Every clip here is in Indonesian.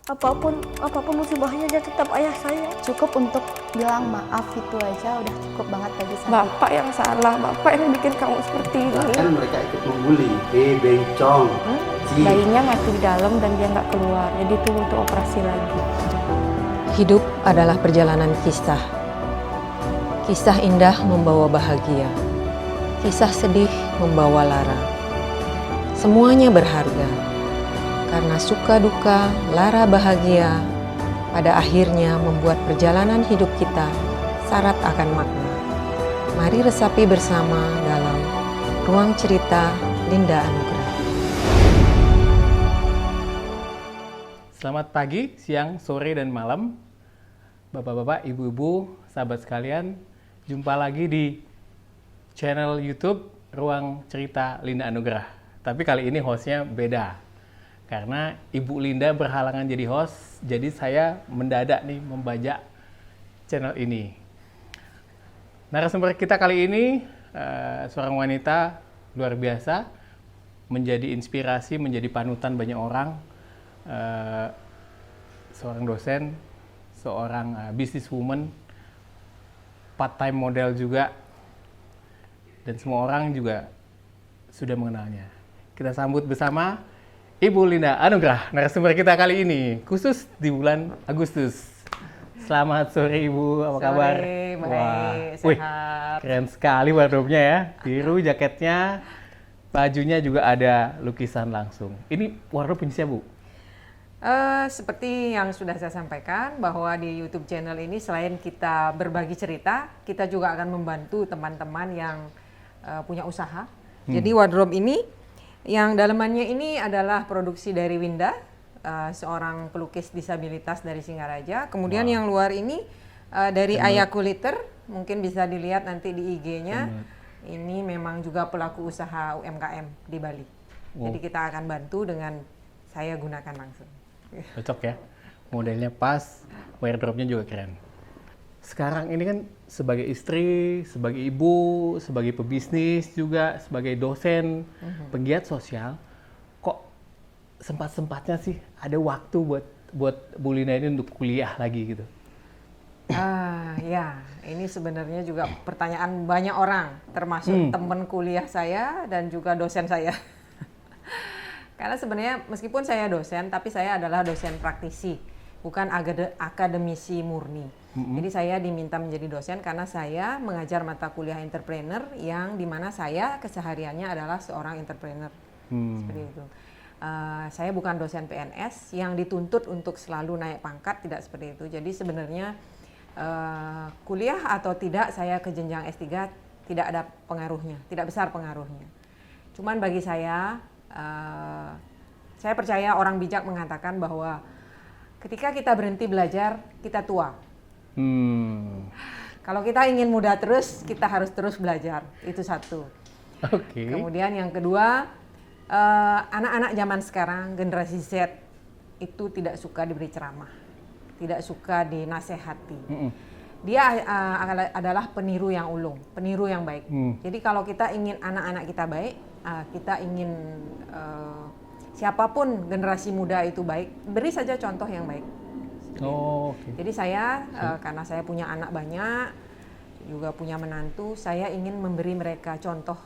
apapun musibahnya dia tetap ayah saya. Cukup untuk bilang maaf itu aja udah cukup banget bagi saya. Bapak yang salah, bapak yang bikin kamu seperti ini. Bahkan mereka ikut membuli, bencong. Bayinya mati di dalam dan dia nggak keluar, jadi itu butuh operasi lagi. Hidup adalah perjalanan kisah. Kisah indah membawa bahagia. Kisah sedih membawa lara. Semuanya berharga. Karena suka duka, lara bahagia, pada akhirnya membuat perjalanan hidup kita syarat akan makna. Mari resapi bersama dalam Ruang Cerita Linda Anugrah. Selamat pagi, siang, sore, dan malam. Bapak-bapak, ibu-ibu, sahabat sekalian, jumpa lagi di channel YouTube Ruang Cerita Linda Anugrah. Tapi kali ini hostnya beda. Karena Ibu Linda berhalangan jadi host, jadi saya mendadak nih membajak channel ini. Narasumber kita kali ini seorang wanita luar biasa, menjadi inspirasi, menjadi panutan banyak orang. Seorang dosen, seorang businesswoman, part-time model juga, dan semua orang juga sudah mengenalnya. Kita sambut bersama Ibu Linda Anugrah, narasumber kita kali ini, khusus di bulan Agustus. Selamat sore Ibu, apa kabar? Sore, baik, Wah, sehat. wih, keren sekali wardrobe-nya ya, biru jaketnya, bajunya juga ada lukisan langsung. Ini wardrobe punya siapa, Bu? Seperti yang sudah saya sampaikan bahwa di YouTube channel ini selain kita berbagi cerita, kita juga akan membantu teman-teman yang punya usaha. Jadi wardrobe ini, yang dalamannya ini adalah produksi dari Winda, seorang pelukis disabilitas dari Singaraja. Kemudian yang luar ini dari Ayah Kuliter, mungkin bisa dilihat nanti di IG-nya. Ini memang juga pelaku usaha UMKM di Bali. Jadi kita akan bantu dengan saya gunakan langsung. Cocok ya, modelnya pas, wardrobe-nya juga keren. Sekarang ini kan sebagai istri, sebagai ibu, sebagai pebisnis juga, sebagai dosen, penggiat sosial, kok sempat-sempatnya sih ada waktu buat Bu Linda ini untuk kuliah lagi gitu? Ya, ini sebenarnya juga pertanyaan banyak orang, termasuk teman kuliah saya dan juga dosen saya. Karena sebenarnya meskipun saya dosen, tapi saya adalah dosen praktisi, bukan akademisi murni. Jadi saya diminta menjadi dosen karena saya mengajar mata kuliah entrepreneur yang dimana saya kesehariannya adalah seorang entrepreneur. Seperti itu. Saya bukan dosen PNS yang dituntut untuk selalu naik pangkat, tidak seperti itu. Jadi sebenarnya kuliah atau tidak saya ke jenjang S3 tidak ada pengaruhnya, tidak besar pengaruhnya. Cuman bagi saya percaya orang bijak mengatakan bahwa ketika kita berhenti belajar, kita tua. Kalau kita ingin muda terus, kita harus terus belajar. Itu satu. Oke. Kemudian yang kedua, anak-anak zaman sekarang, generasi Z, itu tidak suka diberi ceramah. Tidak suka dinasehati. Dia adalah peniru yang ulung, peniru yang baik. Jadi kalau kita ingin anak-anak kita baik, kita ingin siapapun generasi muda itu baik, beri saja contoh yang baik. Jadi saya karena saya punya anak banyak, juga punya menantu, saya ingin memberi mereka contoh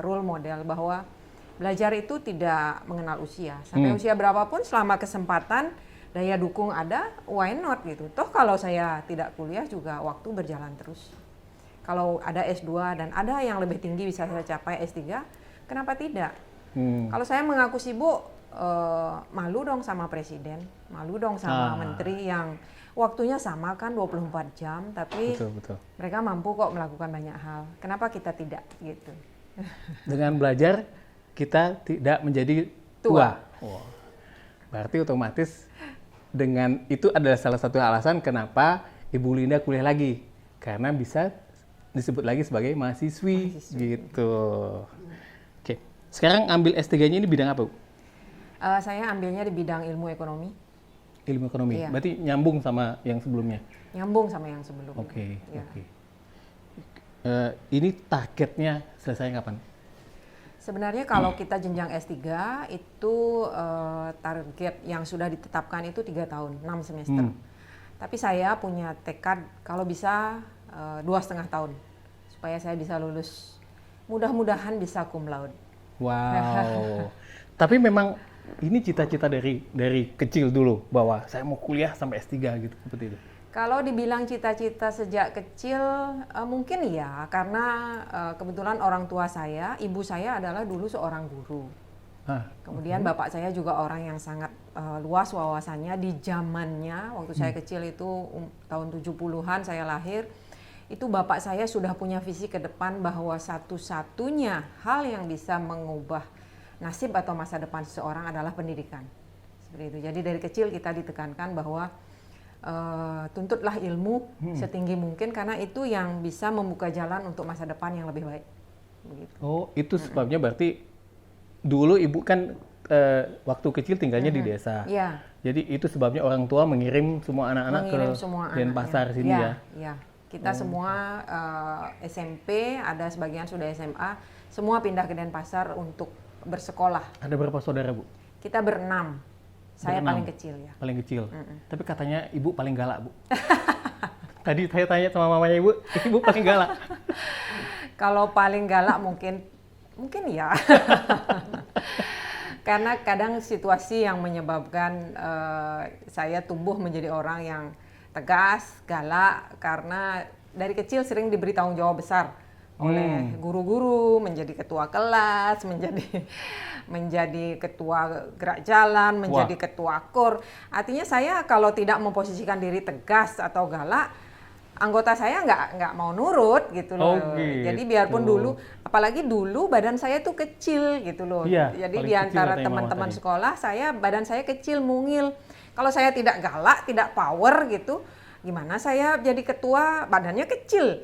role model bahwa belajar itu tidak mengenal usia. Sampai usia berapapun selama kesempatan, daya dukung ada, why not gitu. Toh kalau saya tidak kuliah juga waktu berjalan terus. Kalau ada S2 dan ada yang lebih tinggi bisa saya capai S3, kenapa tidak? Kalau saya mengaku sibuk, malu dong sama presiden, malu dong sama menteri yang waktunya sama kan 24 jam, tapi Betul. mereka mampu kok melakukan banyak hal. Kenapa kita tidak gitu? Dengan belajar, kita tidak menjadi tua. Wow. Berarti otomatis dengan itu adalah salah satu alasan kenapa Ibu Linda kuliah lagi. Karena bisa disebut lagi sebagai mahasiswi. Gitu. Oke. Sekarang ambil S3-nya ini bidang apa, Bu? Saya ambilnya di bidang ilmu ekonomi. Ilmu ekonomi. Iya. Berarti nyambung sama yang sebelumnya. Nyambung sama yang sebelumnya. Oke. Ya. Ini targetnya selesai kapan? Sebenarnya kalau kita jenjang S3 itu target yang sudah ditetapkan itu 3 tahun, 6 semester. Tapi saya punya tekad kalau bisa 2,5 tahun supaya saya bisa lulus. Mudah-mudahan bisa cum laude. Wow. Tapi memang ini cita-cita dari kecil dulu bahwa saya mau kuliah sampai S3 gitu, seperti itu. Kalau dibilang cita-cita sejak kecil, mungkin ya, karena kebetulan orang tua saya, ibu saya adalah dulu seorang guru. Kemudian bapak saya juga orang yang sangat luas wawasannya di zamannya, waktu saya kecil itu tahun 70-an saya lahir, itu bapak saya sudah punya visi ke depan bahwa satu-satunya hal yang bisa mengubah nasib atau masa depan seseorang adalah pendidikan. Seperti itu. Jadi dari kecil kita ditekankan bahwa tuntutlah ilmu setinggi mungkin karena itu yang bisa membuka jalan untuk masa depan yang lebih baik. Begitu. Oh, itu sebabnya berarti dulu ibu kan waktu kecil tinggalnya di desa. Iya. Jadi itu sebabnya orang tua mengirim semua anak-anak ke Denpasar sini ya. Iya. Kita semua SMP, ada sebagian sudah SMA, semua pindah ke Denpasar untuk bersekolah. Ada berapa saudara, Bu? Kita berenam. Saya paling kecil ya. Paling kecil. Tapi katanya ibu paling galak, Bu. Tadi saya tanya sama mamanya ibu paling galak. Kalau paling galak mungkin ya. Karena kadang situasi yang menyebabkan saya tumbuh menjadi orang yang tegas, galak, karena dari kecil sering diberi tanggung jawab besar oleh guru-guru, menjadi ketua kelas, menjadi ketua gerak jalan, menjadi ketua KOR. Artinya saya kalau tidak memposisikan diri tegas atau galak, anggota saya nggak mau nurut gitu loh. Gitu. Jadi biarpun dulu, apalagi dulu badan saya tuh kecil gitu loh. Iya, jadi di antara teman-teman sekolah badan saya kecil, mungil. Kalau saya tidak galak, tidak power gitu, gimana saya jadi ketua badannya kecil?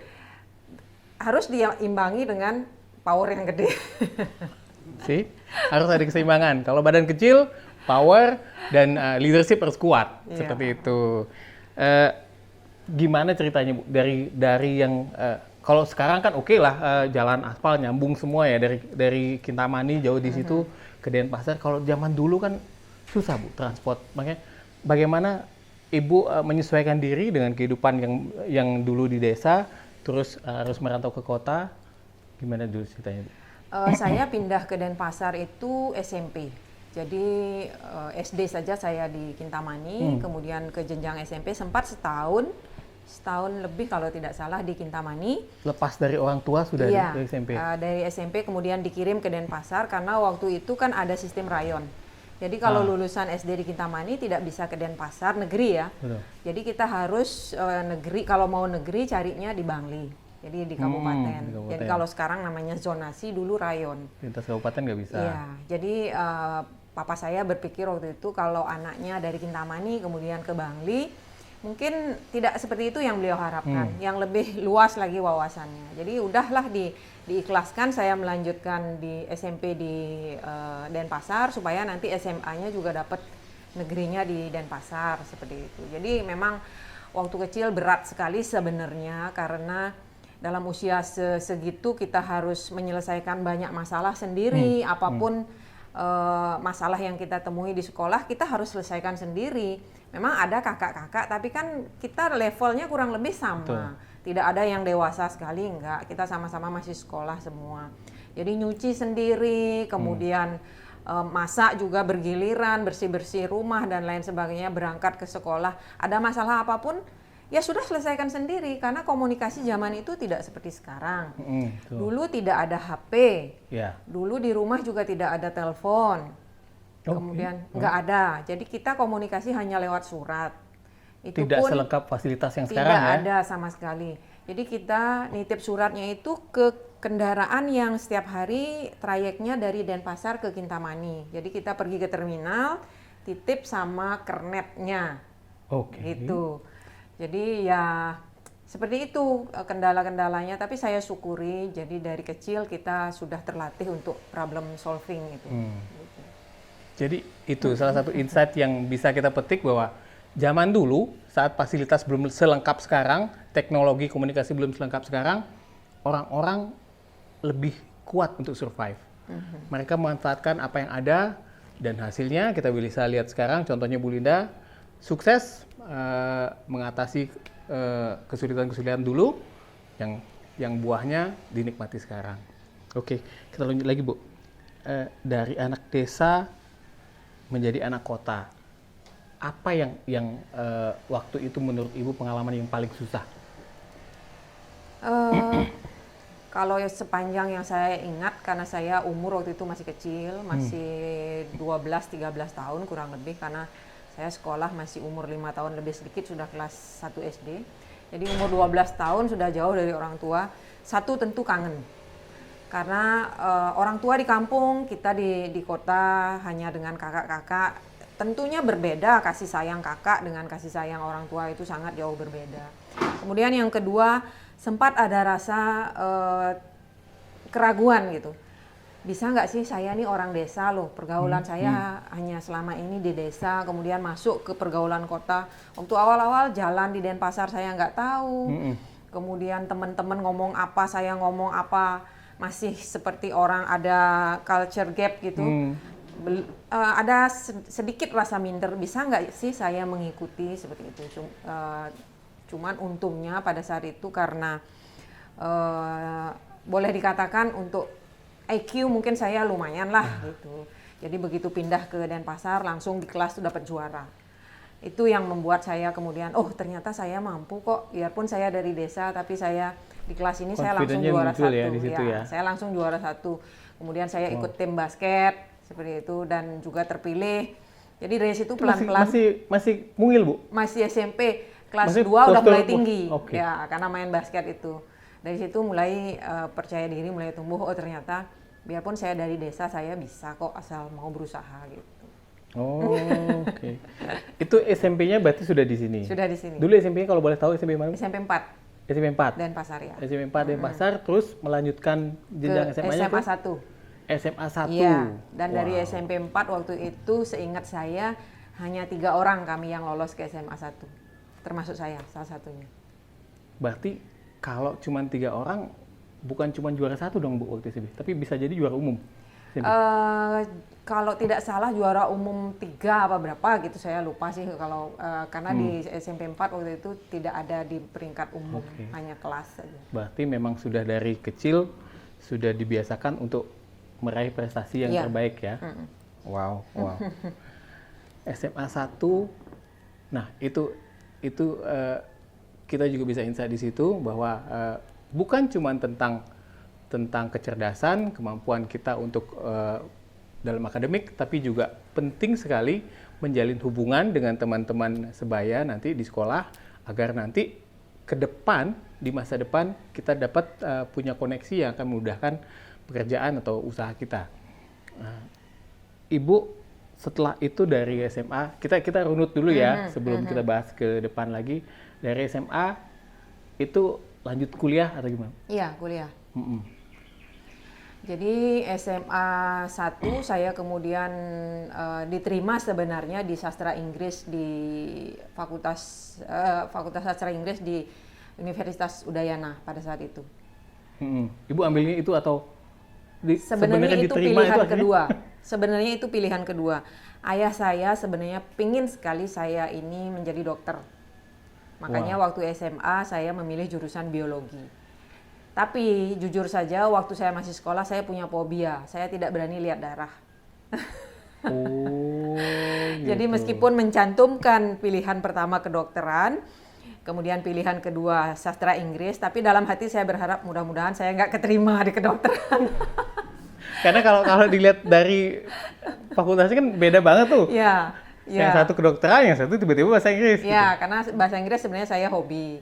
Harus diimbangi dengan power yang gede. Sih, harus ada keseimbangan. Kalau badan kecil, power dan leadership harus kuat, seperti itu. Gimana ceritanya, Bu? Dari yang kalau sekarang kan oke lah, jalan aspal nyambung semua ya dari Kintamani jauh di situ ke Denpasar. Kalau zaman dulu kan susah, Bu, transport. Makanya bagaimana Ibu menyesuaikan diri dengan kehidupan yang dulu di desa, terus harus merantau ke kota? Gimana dulu ceritanya, Bu? Saya pindah ke Denpasar itu SMP. Jadi SD saja saya di Kintamani, kemudian ke jenjang SMP sempat setahun lebih kalau tidak salah di Kintamani. Lepas dari orang tua sudah dari SMP? Dari SMP kemudian dikirim ke Denpasar karena waktu itu kan ada sistem rayon. Jadi kalau lulusan SD di Kintamani tidak bisa ke Denpasar negeri ya. Betul. Jadi kita harus negeri, kalau mau negeri carinya di Bangli. Jadi di kabupaten. Jadi kalau sekarang namanya zonasi, dulu rayon. Lintas kabupaten nggak bisa. Iya. Jadi papa saya berpikir waktu itu kalau anaknya dari Kintamani kemudian ke Bangli, mungkin tidak seperti itu yang beliau harapkan. Yang lebih luas lagi wawasannya. Jadi udahlah diikhlaskan saya melanjutkan di SMP di Denpasar supaya nanti SMA-nya juga dapat negerinya di Denpasar seperti itu. Jadi memang waktu kecil berat sekali sebenarnya karena dalam usia segitu kita harus menyelesaikan banyak masalah sendiri, apapun masalah yang kita temui di sekolah kita harus selesaikan sendiri. Memang ada kakak-kakak tapi kan kita levelnya kurang lebih sama. Betul. Tidak ada yang dewasa sekali, enggak. Kita sama-sama masih sekolah semua. Jadi nyuci sendiri, kemudian masak juga bergiliran, bersih-bersih rumah dan lain sebagainya, berangkat ke sekolah. Ada masalah apapun ya sudah selesaikan sendiri karena komunikasi zaman itu tidak seperti sekarang. Dulu tidak ada HP, dulu di rumah juga tidak ada telepon, kemudian nggak ada. Jadi kita komunikasi hanya lewat surat. Itu tidak pun selengkap fasilitas yang sekarang ya? Tidak ada sama sekali. Jadi kita nitip suratnya itu ke kendaraan yang setiap hari trayeknya dari Denpasar ke Kintamani. Jadi kita pergi ke terminal, titip sama kernetnya, gitu. Jadi ya seperti itu kendala-kendalanya, tapi saya syukuri jadi dari kecil kita sudah terlatih untuk problem solving itu. Gitu. Jadi itu salah satu insight yang bisa kita petik bahwa zaman dulu saat fasilitas belum selengkap sekarang, teknologi komunikasi belum selengkap sekarang, orang-orang lebih kuat untuk survive. Mereka memanfaatkan apa yang ada dan hasilnya kita bisa lihat sekarang. Contohnya Bu Linda sukses mengatasi kesulitan-kesulitan dulu yang buahnya dinikmati sekarang. Oke, kita lanjut lagi Bu. Dari anak desa menjadi anak kota, apa yang waktu itu menurut Ibu pengalaman yang paling susah? Kalau sepanjang yang saya ingat, karena saya umur waktu itu masih kecil, masih 12-13 tahun kurang lebih, karena saya sekolah masih umur 5 tahun lebih sedikit, sudah kelas 1 SD. Jadi umur 12 tahun sudah jauh dari orang tua. Satu, tentu kangen. Karena orang tua di kampung, kita di kota hanya dengan kakak-kakak. Tentunya berbeda kasih sayang kakak dengan kasih sayang orang tua, itu sangat jauh berbeda. Kemudian yang kedua, sempat ada rasa keraguan gitu. Bisa nggak sih saya ini orang desa loh, pergaulan saya hanya selama ini di desa, kemudian masuk ke pergaulan kota. Waktu awal-awal jalan di Denpasar saya nggak tahu, kemudian teman-teman ngomong apa, saya ngomong apa, masih seperti orang ada culture gap gitu. Ada sedikit rasa minder, bisa nggak sih saya mengikuti seperti itu. Cuman untungnya pada saat itu karena boleh dikatakan untuk IQ mungkin saya lumayan lah gitu. Jadi begitu pindah ke Denpasar langsung di kelas tuh dapat juara. Itu yang membuat saya kemudian ternyata saya mampu kok, biarpun saya dari desa tapi saya di kelas ini saya langsung juara satu. Ya, di situ ya. Saya langsung juara satu. Kemudian saya ikut tim basket seperti itu dan juga terpilih. Jadi dari situ pelan-pelan masih mungil Bu? Masih SMP. Kelas Masih 2 udah mulai tinggi, okay. Ya karena main basket itu. Dari situ mulai percaya diri, mulai tumbuh. Oh ternyata biarpun saya dari desa, saya bisa kok asal mau berusaha gitu. Oh, oke. Itu SMP-nya berarti sudah di sini? Sudah di sini. Dulu SMP-nya kalau boleh tahu SMP mana? SMP 4. SMP 4? Denpasar ya. SMP 4 Denpasar, terus melanjutkan jenjang SMA-nya SMA ke? 1. SMA 1. Iya, dan dari SMP 4 waktu itu seingat saya hanya 3 orang kami yang lolos ke SMA 1. Termasuk saya, salah satunya. Berarti kalau cuma 3 orang, bukan cuma juara 1 dong Bu waktu SMP, tapi bisa jadi juara umum? Kalau tidak salah juara umum 3 apa berapa gitu, saya lupa sih kalau karena di SMP 4 waktu itu tidak ada di peringkat umum, hanya kelas saja. Berarti memang sudah dari kecil sudah dibiasakan untuk meraih prestasi yang terbaik ya. Wow. SMA 1, nah itu kita juga bisa insight di situ bahwa bukan cuma tentang kecerdasan, kemampuan kita untuk dalam akademik, tapi juga penting sekali menjalin hubungan dengan teman-teman sebaya nanti di sekolah, agar nanti ke depan, di masa depan kita dapat punya koneksi yang akan memudahkan pekerjaan atau usaha kita. Ibu setelah itu dari SMA, kita runut dulu ya sebelum kita bahas ke depan lagi. Dari SMA itu lanjut kuliah atau gimana? Iya, kuliah. Jadi SMA 1 saya kemudian diterima sebenarnya di sastra Inggris di Fakultas Sastra Inggris di Universitas Udayana pada saat itu. Ibu ambilnya itu atau sebenarnya itu pilihan kedua. Sebenarnya itu pilihan kedua. Ayah saya sebenarnya pingin sekali saya ini menjadi dokter. Makanya waktu SMA saya memilih jurusan biologi. Tapi jujur saja waktu saya masih sekolah saya punya fobia. Saya tidak berani lihat darah. Jadi meskipun mencantumkan pilihan pertama kedokteran, kemudian pilihan kedua sastra Inggris, tapi dalam hati saya berharap mudah-mudahan saya nggak keterima di kedokteran. Karena kalau dilihat dari fakultasnya kan beda banget tuh. Iya. Yang satu kedokteran, yang satu tiba-tiba bahasa Inggris. Iya, gitu. Karena bahasa Inggris sebenarnya saya hobi.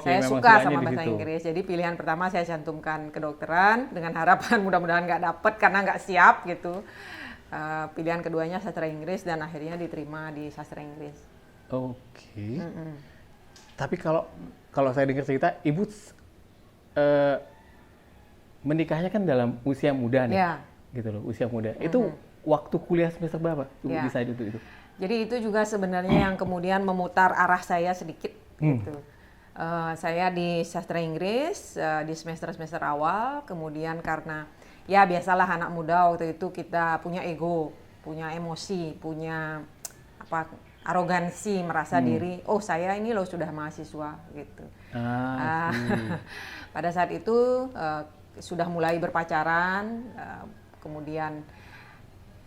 Saya suka sama bahasa Inggris. Jadi pilihan pertama saya cantumkan kedokteran dengan harapan mudah-mudahan nggak dapet karena nggak siap gitu. Pilihan keduanya sastra Inggris dan akhirnya diterima di sastra Inggris. Oke. Tapi kalau saya dengar cerita, Ibu menikahnya kan dalam usia muda nih, gitu loh, usia muda. Itu waktu kuliah semester berapa? Bisa itu. Jadi itu juga sebenarnya yang kemudian memutar arah saya sedikit, gitu. Saya di sastra Inggris di semester awal, kemudian karena ya biasalah anak muda waktu itu kita punya ego, punya emosi, punya apa arogansi, merasa diri, oh saya ini loh sudah mahasiswa gitu. Pada saat itu sudah mulai berpacaran, kemudian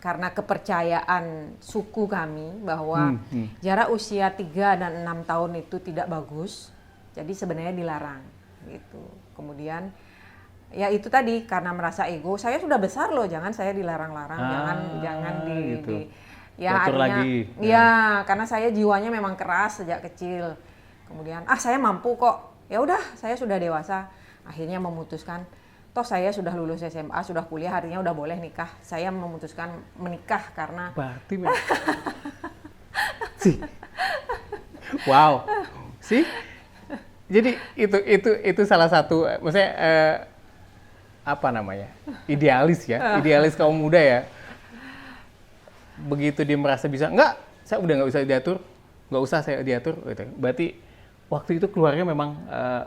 karena kepercayaan suku kami bahwa jarak usia 3 dan 6 tahun itu tidak bagus, jadi sebenarnya dilarang gitu. Kemudian ya itu tadi karena merasa ego, saya sudah besar loh, jangan saya dilarang-larang, jangan gitu. ya Diatur artinya lagi. ya karena saya jiwanya memang keras sejak kecil. Kemudian saya mampu kok, ya udah saya sudah dewasa, akhirnya memutuskan toh saya sudah lulus SMA, sudah kuliah, artinya udah boleh nikah. Saya memutuskan menikah karena Berarti sih. Wow. Sih. Jadi itu salah satu maksudnya apa namanya? Idealis ya. Idealis kaum muda ya. Begitu dia merasa bisa, enggak, saya udah nggak bisa diatur, nggak usah saya diatur gitu. Berarti waktu itu keluarga memang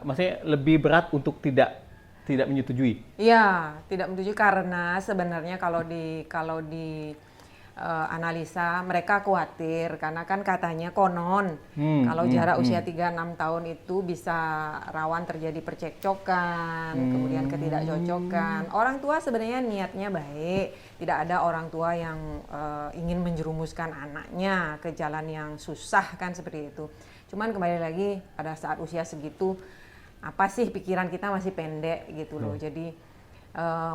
maksudnya lebih berat untuk tidak menyetujui. Iya, tidak menyetujui karena sebenarnya kalau di analisa mereka khawatir karena kan katanya konon kalau jarak usia 3-6 tahun itu bisa rawan terjadi percekcokan, kemudian ketidakcocokan. Orang tua sebenarnya niatnya baik, tidak ada orang tua yang ingin menjerumuskan anaknya ke jalan yang susah kan seperti itu. Cuman kembali lagi pada saat usia segitu apa sih pikiran kita masih pendek gitu loh. Jadi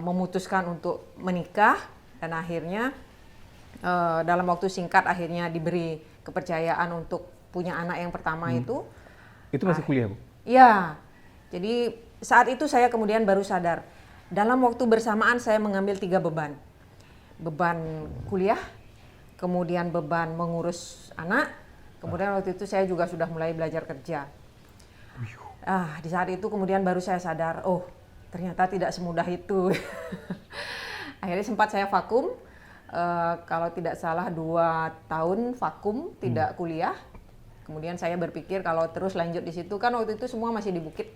memutuskan untuk menikah dan akhirnya dalam waktu singkat akhirnya diberi kepercayaan untuk punya anak yang pertama itu. Itu masih kuliah, Bu? Iya. Jadi saat itu saya kemudian baru sadar. Dalam waktu bersamaan saya mengambil 3 beban. Beban kuliah, kemudian beban mengurus anak, kemudian waktu itu saya juga sudah mulai belajar kerja. Di saat itu kemudian baru saya sadar, oh ternyata tidak semudah itu. Akhirnya sempat saya vakum. Kalau tidak salah 2 tahun vakum tidak kuliah. Kemudian saya berpikir kalau terus lanjut di situ kan waktu itu semua masih di Bukit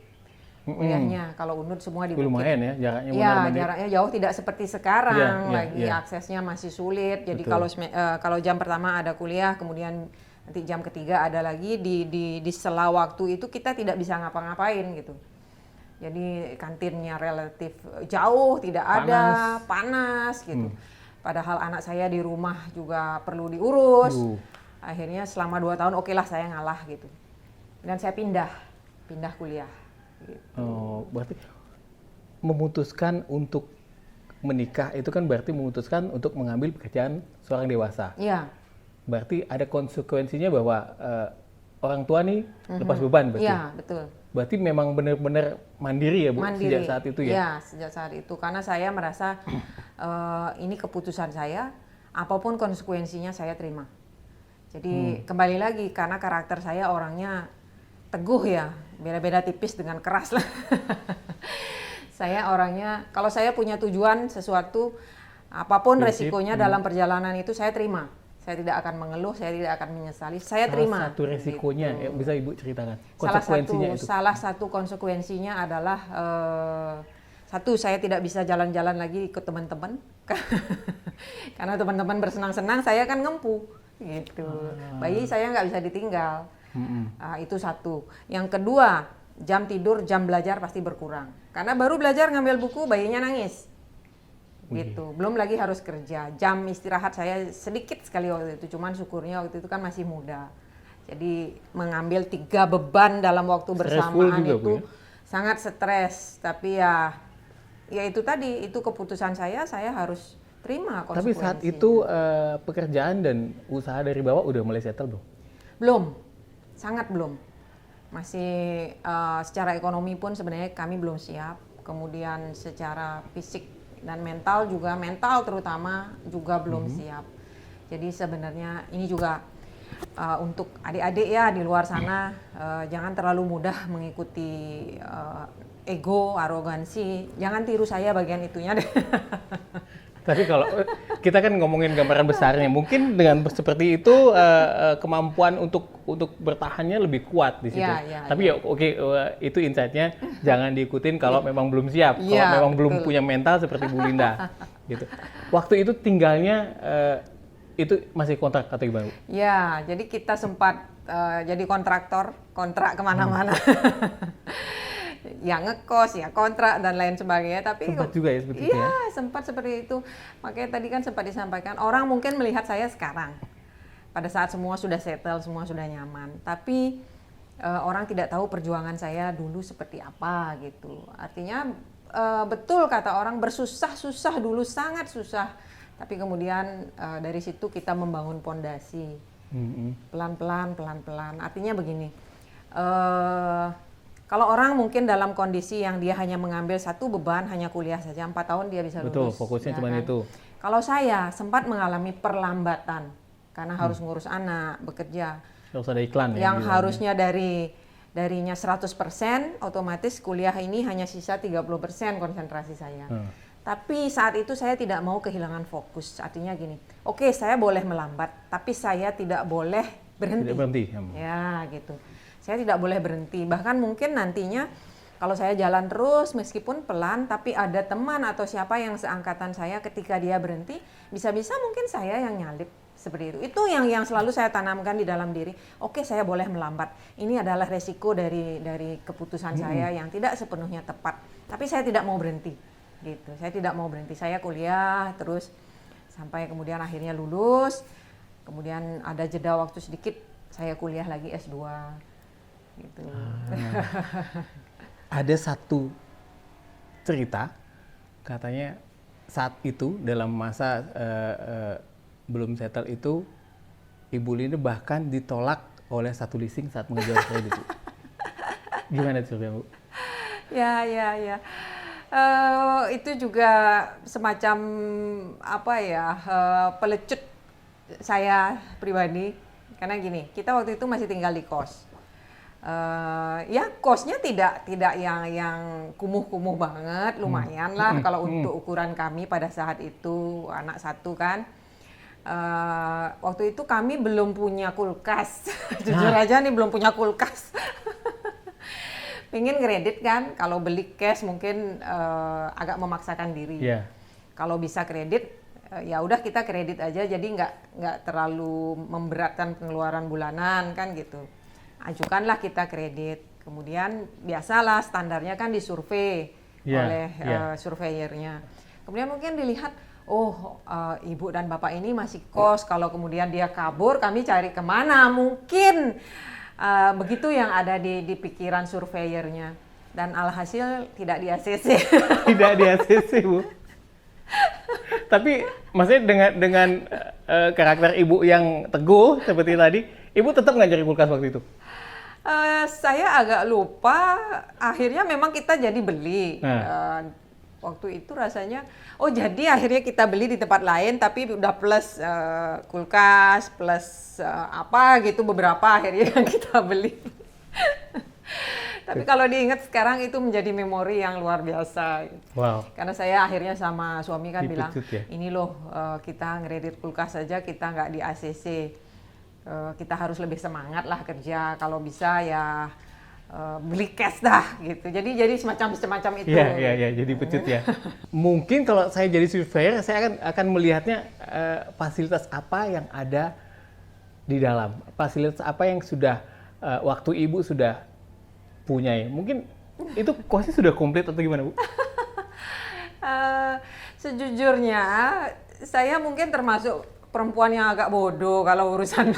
kuliahnya. Kalau UNUD semua di Bukit. Lumayan ya jaraknya. Ya jaraknya jauh, tidak seperti sekarang lagi iya. aksesnya masih sulit. Jadi kalau jam pertama ada kuliah, kemudian nanti jam ketiga ada lagi di sela waktu itu kita tidak bisa ngapa-ngapain gitu. Jadi kantinnya relatif jauh, tidak ada, panas gitu. Padahal anak saya di rumah juga perlu diurus. Akhirnya selama 2 tahun okelah saya ngalah gitu. Dan saya pindah kuliah. Gitu. Oh, berarti memutuskan untuk menikah itu kan berarti memutuskan untuk mengambil pekerjaan seorang dewasa. Iya. Berarti ada konsekuensinya bahwa orang tua nih lepas beban berarti. Iya, betul. Berarti memang benar-benar mandiri ya, Bu, sejak saat itu ya? Iya, sejak saat itu. Karena saya merasa ini keputusan saya, apapun konsekuensinya saya terima. Jadi kembali lagi, karena karakter saya orangnya teguh ya, beda-beda tipis dengan keras lah. Saya orangnya, kalau saya punya tujuan sesuatu, apapun resikonya dalam perjalanan itu saya terima. Saya tidak akan mengeluh, saya tidak akan menyesali, saya terima. Salah satu resikonya, ya, bisa Ibu ceritakan? Konsekuensinya salah satu konsekuensinya adalah satu, saya tidak bisa jalan-jalan lagi ikut teman-teman. Karena teman-teman bersenang-senang, saya kan ngempu. Gitu. Bayi saya nggak bisa ditinggal. Itu satu. Yang kedua, jam tidur, jam belajar pasti berkurang. Karena baru belajar ngambil buku, bayinya nangis. Gitu. Belum lagi harus kerja. Jam istirahat saya sedikit sekali waktu itu, cuman syukurnya waktu itu kan masih muda. Jadi mengambil 3 beban dalam waktu bersamaan juga, itu Bu, ya? Sangat stres, tapi ya itu tadi, itu keputusan saya harus terima konsekuensinya. Tapi saat itu pekerjaan dan usaha dari Bapak udah mulai settle belum? Belum, sangat belum. Masih secara ekonomi pun sebenarnya kami belum siap. Kemudian secara fisik dan mental juga, mental terutama juga belum siap. Jadi sebenarnya ini juga untuk adik-adik ya di luar sana, jangan terlalu mudah mengikuti ego, arogansi. Jangan tiru saya bagian itunya deh. Tapi kalau kita kan ngomongin gambaran besarnya, mungkin dengan seperti itu kemampuan untuk bertahannya lebih kuat di situ. Tapi ya oke, itu insight-nya jangan diikutin kalau memang belum siap, kalau memang belum punya mental seperti Bu Linda. Gitu. Waktu itu tinggalnya itu masih kontrak atau gimana? Ya, jadi kita sempat jadi kontrak kemana-mana. Ya ngekos, ya kontrak dan lain sebagainya. Tapi sempat juga ya seperti itu ya? Sempat seperti itu. Makanya tadi kan sempat disampaikan, orang mungkin melihat saya sekarang pada saat semua sudah settle, semua sudah nyaman. Tapi orang tidak tahu perjuangan saya dulu seperti apa gitu. Artinya betul kata orang, bersusah-susah dulu, sangat susah. Tapi kemudian dari situ kita membangun pondasi. Pelan-pelan. Artinya begini, kalau orang mungkin dalam kondisi yang dia hanya mengambil satu beban, hanya kuliah saja, 4 tahun dia bisa lulus. Betul, fokusnya cuma itu. Kalau saya sempat mengalami perlambatan, karena harus ngurus anak, bekerja. Harus ada iklan yang harusnya darinya 100%, otomatis kuliah ini hanya sisa 30% konsentrasi saya. Tapi saat itu saya tidak mau kehilangan fokus. Artinya gini, oke, saya boleh melambat, tapi saya tidak boleh berhenti. Tidak berhenti. Ya, gitu. Saya tidak boleh berhenti. Bahkan mungkin nantinya kalau saya jalan terus meskipun pelan, tapi ada teman atau siapa yang seangkatan saya ketika dia berhenti, bisa-bisa mungkin saya yang nyalip seperti itu. Itu yang selalu saya tanamkan di dalam diri. Oke, saya boleh melambat. Ini adalah resiko dari keputusan saya yang tidak sepenuhnya tepat. Tapi saya tidak mau berhenti. Gitu. Saya tidak mau berhenti. Saya kuliah terus sampai kemudian akhirnya lulus. Kemudian ada jeda waktu sedikit, saya kuliah lagi S2. Gitu. Ada satu cerita katanya saat itu dalam masa belum settle itu Ibu Linda bahkan ditolak oleh satu leasing saat mengejual kredit. Gimana ceritanya, Bu? Ya. Itu juga semacam pelecut saya pribadi, karena gini, kita waktu itu masih tinggal di kos. Ya kosnya tidak yang kumuh-kumuh banget, lumayan lah kalau untuk ukuran kami pada saat itu, anak satu kan. Waktu itu kami belum punya kulkas, jujur aja nih belum punya kulkas. Pengen kredit kan, kalau beli cash mungkin agak memaksakan diri. Kalau bisa kredit, ya udah kita kredit aja, jadi nggak terlalu memberatkan pengeluaran bulanan kan gitu. Ajukanlah kita kredit, kemudian biasalah standarnya kan disurvei oleh surveyornya. Kemudian mungkin dilihat, ibu dan bapak ini masih kos, kalau kemudian dia kabur kami cari kemana, mungkin begitu yang ada di pikiran surveyornya. Dan alhasil tidak di ACC. Tidak di ACC, Bu. Tapi maksudnya dengan karakter ibu yang teguh seperti tadi, ibu tetap nggak cari kulkas waktu itu? Saya agak lupa, akhirnya memang kita jadi beli. Waktu itu rasanya, jadi akhirnya kita beli di tempat lain, tapi udah plus kulkas, plus beberapa akhirnya yang kita beli. Tapi kalau diingat sekarang itu menjadi memori yang luar biasa. Wow. Karena saya akhirnya sama suami kan bilang, ya? ini loh kita ngeredit kulkas saja kita nggak di ACC. Kita harus lebih semangat lah kerja, kalau bisa ya beli cash dah gitu. Jadi semacam itu. Iya, jadi pecut ya. Mungkin kalau saya jadi surveyor, saya akan melihatnya fasilitas apa yang ada di dalam. Fasilitas apa yang sudah waktu ibu sudah punya ya. Mungkin itu kosnya sudah komplit atau gimana, Bu? Sejujurnya saya mungkin termasuk perempuan yang agak bodoh kalau urusan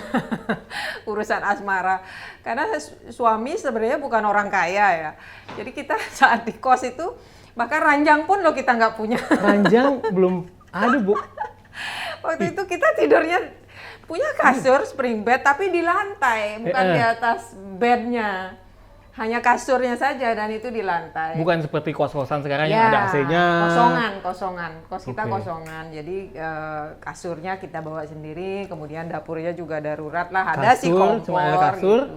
asmara, karena suami sebenarnya bukan orang kaya ya. Jadi kita saat di kos itu bahkan ranjang pun kita nggak punya. Ranjang belum ada, Bu. Waktu itu kita tidurnya punya kasur spring bed tapi di lantai, bukan di atas bednya. Hanya kasurnya saja dan itu di lantai. Bukan seperti kos-kosan sekarang yang ada AC-nya. Kosongan. Kos kita kosongan. Jadi kasurnya kita bawa sendiri, kemudian dapurnya juga darurat lah. Ada sih kompor. Cuma ada kasur. Gitu.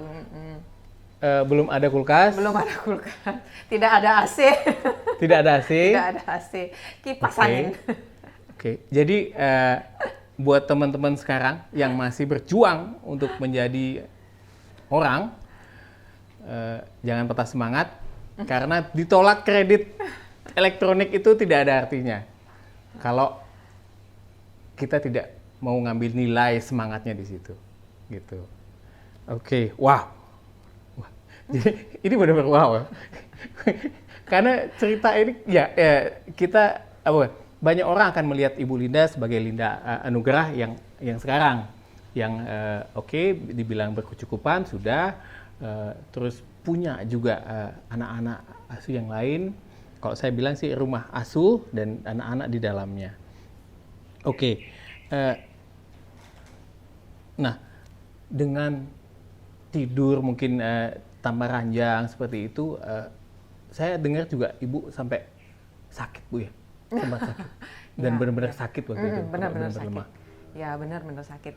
Belum ada kulkas. Tidak ada AC. Tidak ada AC. Tidak ada AC. Kipas angin. Oke, jadi buat teman-teman sekarang yang masih berjuang untuk menjadi orang, jangan patah semangat karena ditolak kredit elektronik itu tidak ada artinya kalau kita tidak mau ngambil nilai semangatnya di situ, gitu. Oke, wow. Jadi ini benar-benar wow. Karena cerita ini ya kita banyak orang akan melihat Ibu Linda sebagai Linda Anugrah yang sekarang yang oke, dibilang berkecukupan sudah, terus punya juga anak-anak asuh yang lain. Kalau saya bilang sih rumah asuh dan anak-anak di dalamnya. Oke. Nah, dengan tidur mungkin tambah ranjang seperti itu, saya dengar juga Ibu sampai sakit, Bu ya? Sempat sakit. Dan benar-benar sakit waktu itu. Benar-benar sakit. Lemah. Ya, benar-benar sakit.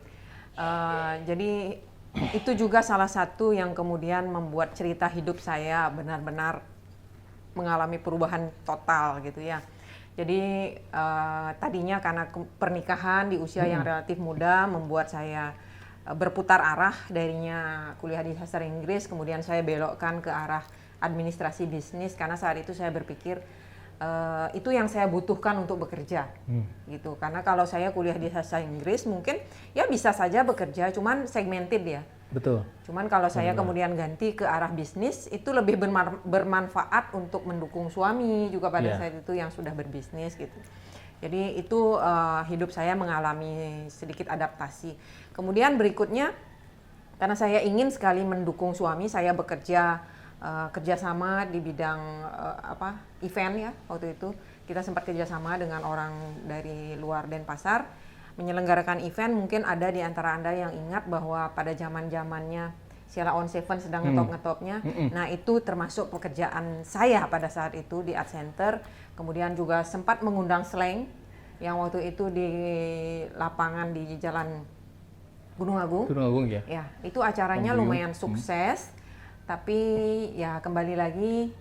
Jadi itu juga salah satu yang kemudian membuat cerita hidup saya benar-benar mengalami perubahan total gitu ya. Jadi tadinya karena pernikahan di usia yang relatif muda membuat saya berputar arah, darinya kuliah di sastra Inggris, kemudian saya belokkan ke arah administrasi bisnis karena saat itu saya berpikir itu yang saya butuhkan untuk bekerja, gitu. Karena kalau saya kuliah di sastra Inggris mungkin ya bisa saja bekerja, cuman segmented ya. Betul. Cuman kalau saya kemudian ganti ke arah bisnis, itu lebih bermanfaat untuk mendukung suami juga pada saat itu yang sudah berbisnis gitu. Jadi itu hidup saya mengalami sedikit adaptasi. Kemudian berikutnya, karena saya ingin sekali mendukung suami, saya bekerja kerjasama di bidang event ya. Waktu itu kita sempat kerjasama dengan orang dari luar Denpasar menyelenggarakan event. Mungkin ada di antara Anda yang ingat bahwa pada zaman-zamannya Sheila on Seven sedang ngetop-ngetopnya. Nah, itu termasuk pekerjaan saya pada saat itu di Art Center. Kemudian juga sempat mengundang slang yang waktu itu di lapangan di Jalan Gunung Agung. Gunung Agung ya. Ya, itu acaranya lumayan sukses. Tapi ya kembali lagi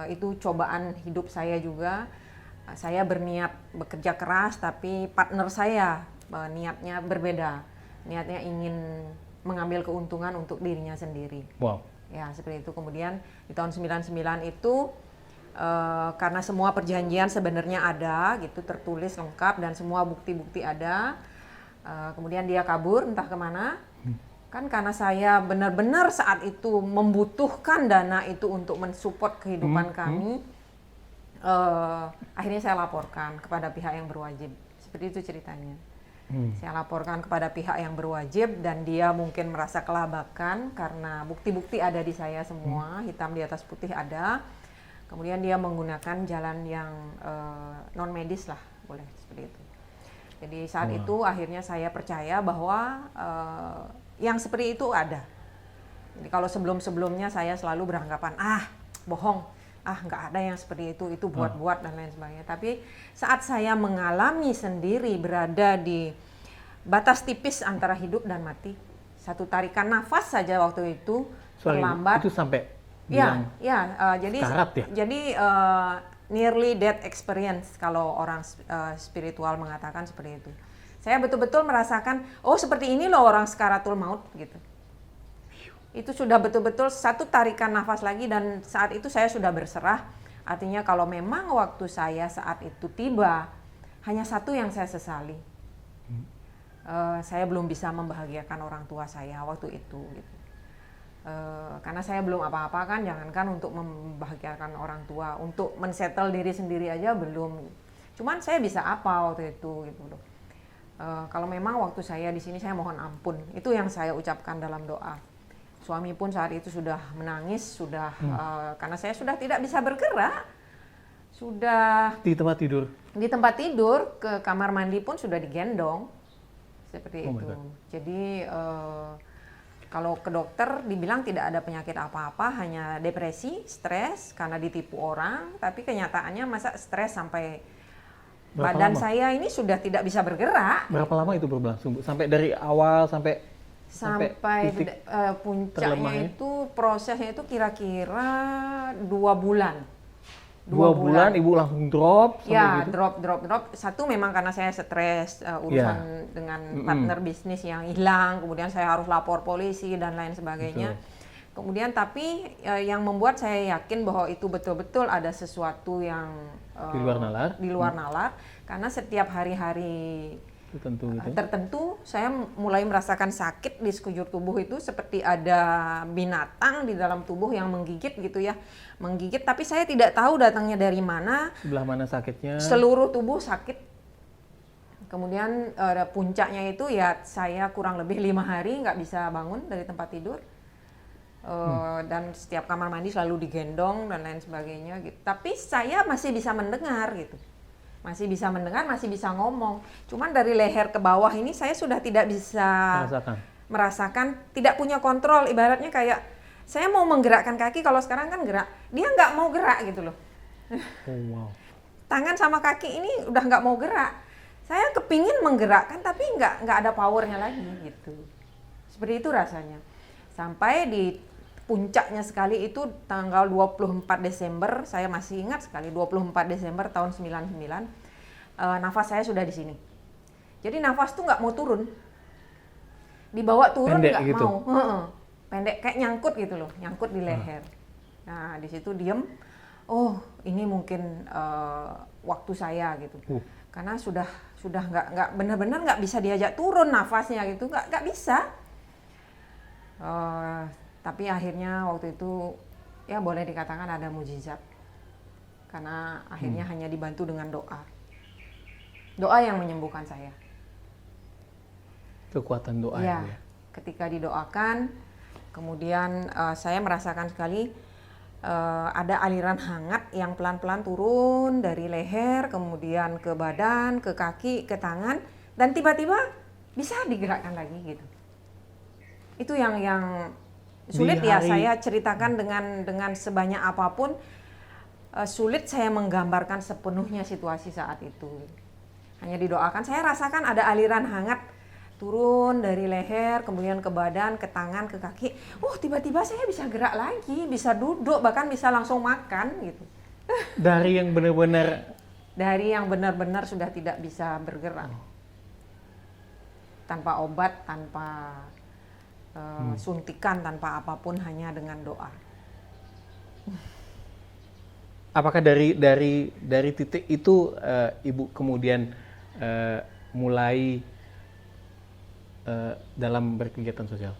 itu cobaan hidup saya juga. Saya berniat bekerja keras, tapi partner saya niatnya berbeda. Niatnya ingin mengambil keuntungan untuk dirinya sendiri. Wow. Ya, seperti itu. Kemudian di tahun 99 itu karena semua perjanjian sebenarnya ada gitu, tertulis lengkap dan semua bukti-bukti ada. Kemudian dia kabur entah kemana. Kan karena saya benar-benar saat itu membutuhkan dana itu untuk mensupport kehidupan kami. Akhirnya saya laporkan kepada pihak yang berwajib. Seperti itu ceritanya. Saya laporkan kepada pihak yang berwajib dan dia mungkin merasa kelabakan karena bukti-bukti ada di saya semua, hitam di atas putih ada. Kemudian dia menggunakan jalan yang non medis lah, boleh seperti itu. Jadi saat itu akhirnya saya percaya bahwa yang seperti itu ada. Jadi kalau sebelum-sebelumnya saya selalu beranggapan bohong, nggak ada yang seperti itu buat-buat dan lain sebagainya. Tapi saat saya mengalami sendiri berada di batas tipis antara hidup dan mati, satu tarikan nafas saja waktu itu terlambat. Itu sampai jadi nearly death experience kalau orang spiritual mengatakan seperti itu. Saya betul-betul merasakan, seperti ini loh orang sekaratul maut gitu. Itu sudah betul-betul satu tarikan nafas lagi dan saat itu saya sudah berserah. Artinya kalau memang waktu saya saat itu tiba, hanya satu yang saya sesali. Saya belum bisa membahagiakan orang tua saya waktu itu. Gitu. Karena saya belum apa-apa kan, jangankan untuk membahagiakan orang tua, untuk men-settle diri sendiri aja belum. Cuman saya bisa apa waktu itu gitu loh. Kalau memang waktu saya di sini saya mohon ampun. Itu yang saya ucapkan dalam doa. Suami pun saat itu sudah menangis, karena saya sudah tidak bisa bergerak. Sudah di tempat tidur. Di tempat tidur, ke kamar mandi pun sudah digendong. Seperti itu. Jadi kalau ke dokter dibilang tidak ada penyakit apa-apa, hanya depresi, stres karena ditipu orang, tapi kenyataannya masa stres sampai badan saya ini sudah tidak bisa bergerak. Berapa lama itu berlangsung? Sampai dari awal sampai puncaknya itu prosesnya itu kira-kira 2 bulan. 2 bulan ibu langsung drop sampai Ya, gitu? drop. Satu memang karena saya stres urusan dengan partner bisnis yang hilang, kemudian saya harus lapor polisi dan lain sebagainya. Betul. Kemudian tapi yang membuat saya yakin bahwa itu betul-betul ada sesuatu yang Di luar nalar? Di luar nalar, karena setiap hari-hari Tertentu gitu. tertentu saya mulai merasakan sakit di sekujur tubuh itu seperti ada binatang di dalam tubuh yang menggigit gitu ya, menggigit, tapi saya tidak tahu datangnya dari mana. Sebelah mana sakitnya? Seluruh tubuh sakit. Kemudian puncaknya itu ya saya kurang lebih 5 hari nggak bisa bangun dari tempat tidur. Dan setiap kamar mandi selalu digendong dan lain sebagainya gitu. Tapi saya masih bisa mendengar gitu. Masih bisa mendengar, masih bisa ngomong. Cuman dari leher ke bawah ini saya sudah tidak bisa merasakan, tidak punya kontrol. Ibaratnya kayak saya mau menggerakkan kaki, kalau sekarang kan gerak, dia nggak mau gerak gitu loh. Oh, wow. Tangan sama kaki ini udah nggak mau gerak. Saya kepingin menggerakkan tapi nggak ada powernya lagi gitu. Seperti itu rasanya. Sampai di puncaknya sekali itu tanggal 24 Desember, saya masih ingat sekali, 24 Desember tahun 99, nafas saya sudah di sini. Jadi nafas tuh nggak mau turun, dibawa turun nggak gitu. mau, pendek kayak nyangkut gitu loh, nyangkut di leher. Nah di situ diem, oh ini mungkin waktu saya gitu, karena sudah nggak benar-benar nggak bisa diajak turun nafasnya gitu, nggak bisa. Tapi akhirnya waktu itu ya boleh dikatakan ada mujizat, karena akhirnya hanya dibantu dengan doa yang menyembuhkan saya. Kekuatan doa Ya, ya. ketika didoakan, kemudian saya merasakan sekali ada aliran hangat yang pelan-pelan turun dari leher, kemudian ke badan, ke kaki, ke tangan, dan tiba-tiba bisa digerakkan lagi gitu. Itu yang sulit ya saya ceritakan dengan sebanyak apapun, sulit saya menggambarkan sepenuhnya situasi saat itu. Hanya didoakan, saya rasakan ada aliran hangat turun dari leher, kemudian ke badan, ke tangan, ke kaki. Tiba-tiba saya bisa gerak lagi, bisa duduk, bahkan bisa langsung makan gitu. Dari yang benar-benar sudah tidak bisa bergerak. Tanpa obat, tanpa suntikan, tanpa apapun, hanya dengan doa. Apakah dari titik itu ibu kemudian mulai dalam berkegiatan sosial?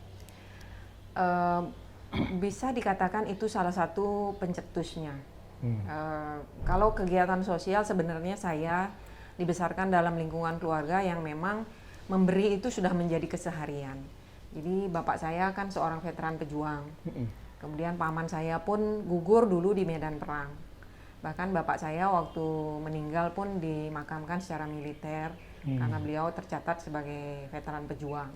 Bisa dikatakan itu salah satu pencetusnya. Kalau kegiatan sosial sebenarnya saya dibesarkan dalam lingkungan keluarga yang memang memberi itu sudah menjadi keseharian. Jadi bapak saya kan seorang veteran pejuang. Kemudian paman saya pun gugur dulu di medan perang. Bahkan bapak saya waktu meninggal pun dimakamkan secara militer karena beliau tercatat sebagai veteran pejuang.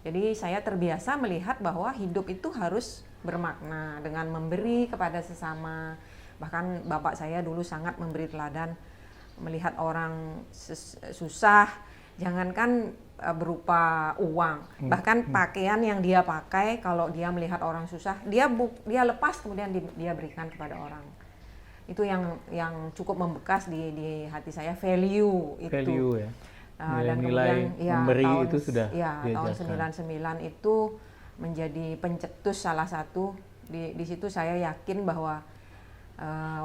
Jadi saya terbiasa melihat bahwa hidup itu harus bermakna dengan memberi kepada sesama. Bahkan bapak saya dulu sangat memberi teladan, melihat orang susah, jangankan berupa uang, bahkan pakaian yang dia pakai, kalau dia melihat orang susah, dia lepas kemudian dia berikan kepada orang. Itu yang cukup membekas di hati saya, value itu. Value ya. Dan nilai kemudian memberi tahun, itu sudah tahun diajarkan. 99 itu menjadi pencetus salah satu. Di situ saya yakin bahwa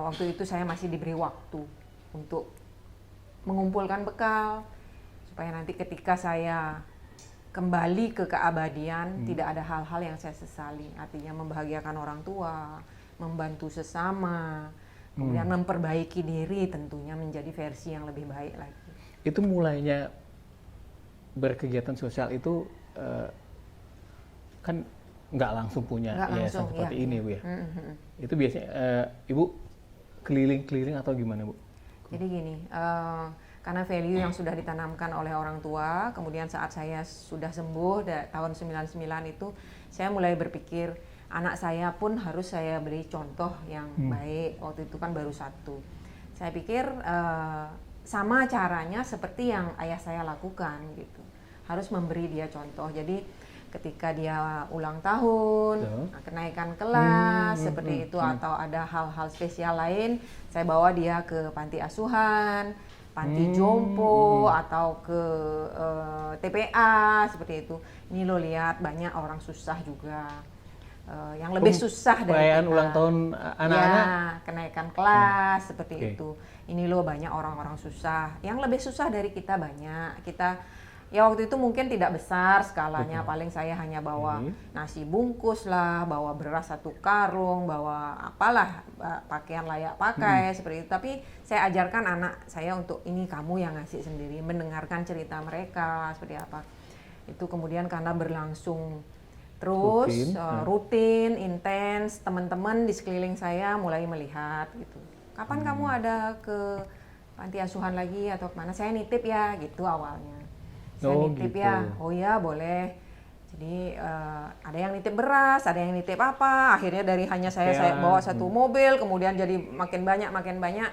waktu itu saya masih diberi waktu untuk mengumpulkan bekal, supaya nanti ketika saya kembali ke keabadian tidak ada hal-hal yang saya sesali. Artinya membahagiakan orang tua, membantu sesama, kemudian memperbaiki diri tentunya menjadi versi yang lebih baik lagi. Itu mulainya berkegiatan sosial itu kan nggak langsung punya yayasan seperti ini Bu ya. Itu biasanya Ibu keliling-keliling atau gimana Bu? Jadi gini, karena value yang sudah ditanamkan oleh orang tua, kemudian saat saya sudah sembuh tahun 99 itu, saya mulai berpikir anak saya pun harus saya beri contoh yang baik. Waktu itu kan baru 1. Saya pikir sama caranya seperti yang ayah saya lakukan gitu, harus memberi dia contoh. Jadi ketika dia ulang tahun, kenaikan kelas seperti itu, atau ada hal-hal spesial lain, saya bawa dia ke panti asuhan, panti jompo, atau ke TPA seperti itu. Ini lo lihat banyak orang susah juga. Yang lebih susah dari perayaan kita. ulang tahun anak-anak, ya, kenaikan kelas seperti itu. Ini loh banyak orang-orang susah. Yang lebih susah dari kita banyak. Kita ya waktu itu mungkin tidak besar skalanya. Paling saya hanya bawa nasi bungkus lah, bawa beras 1 karung, bawa apalah pakaian layak pakai seperti itu. Tapi saya ajarkan anak saya untuk ini kamu yang ngasih sendiri, mendengarkan cerita mereka seperti apa. Itu kemudian karena berlangsung terus rutin, intens, teman-teman di sekeliling saya mulai melihat gitu. Kapan kamu ada ke panti asuhan lagi atau kemana? Saya nitip ya gitu awalnya. Saya nitip gitu. ya, oh ya boleh. Jadi ada yang nitip beras, ada yang nitip apa. Akhirnya dari hanya saya bawa 1 mobil, kemudian jadi makin banyak.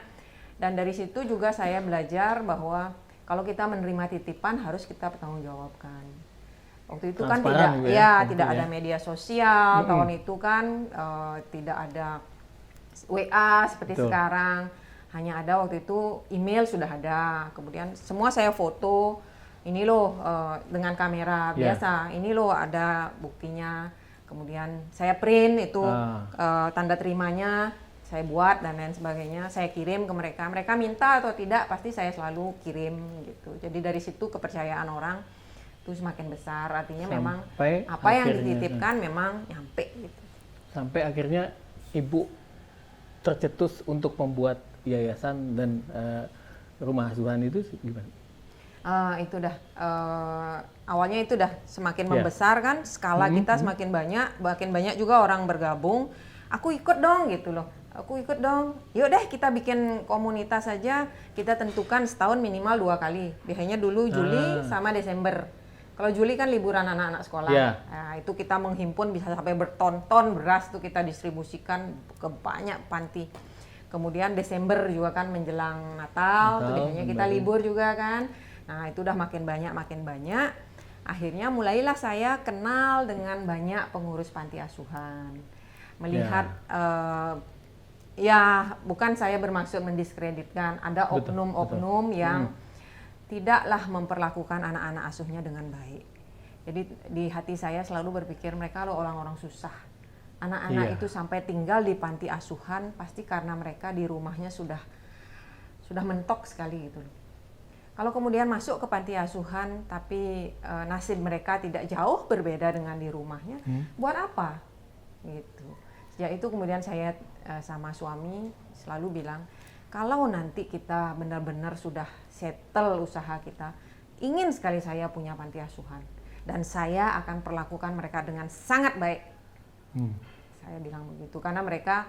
Dan dari situ juga saya belajar bahwa kalau kita menerima titipan harus kita bertanggungjawabkan. Waktu itu kan tidak ada media sosial, tahun itu kan tidak ada WA seperti sekarang, hanya ada waktu itu email sudah ada, kemudian semua saya foto, ini loh dengan kamera biasa, ini loh ada buktinya, kemudian saya print itu tanda terimanya, saya buat dan lain sebagainya, saya kirim ke mereka, mereka minta atau tidak pasti saya selalu kirim gitu, jadi dari situ kepercayaan orang itu semakin besar, artinya memang apa yang dititipkan memang nyampe gitu. Sampai akhirnya Ibu tercetus untuk membuat yayasan dan rumah asuhan itu gimana? Itu dah awalnya itu dah semakin membesar kan, skala kita semakin banyak juga orang bergabung. Aku ikut dong gitu loh. Yuk deh kita bikin komunitas saja, kita tentukan setahun minimal 2 kali. Biasanya dulu Juli sama Desember. Kalau Juli kan liburan anak-anak sekolah, nah, itu kita menghimpun bisa sampai berton-ton beras tuh kita distribusikan ke banyak panti. Kemudian Desember juga kan menjelang Natal, tuh biasanya kita libur juga kan. Nah itu udah makin banyak. Akhirnya mulailah saya kenal dengan banyak pengurus panti asuhan. Melihat ya bukan saya bermaksud mendiskreditkan, ada oknum-oknum yang tidaklah memperlakukan anak-anak asuhnya dengan baik. Jadi di hati saya selalu berpikir mereka loh orang-orang susah. Anak-anak itu sampai tinggal di panti asuhan pasti karena mereka di rumahnya sudah mentok sekali gitu. Kalau kemudian masuk ke panti asuhan tapi nasib mereka tidak jauh berbeda dengan di rumahnya, buat apa? Gitu. Sejak itu kemudian saya sama suami selalu bilang, kalau nanti kita benar-benar sudah settle usaha kita, ingin sekali saya punya panti asuhan dan saya akan perlakukan mereka dengan sangat baik. Saya bilang begitu karena mereka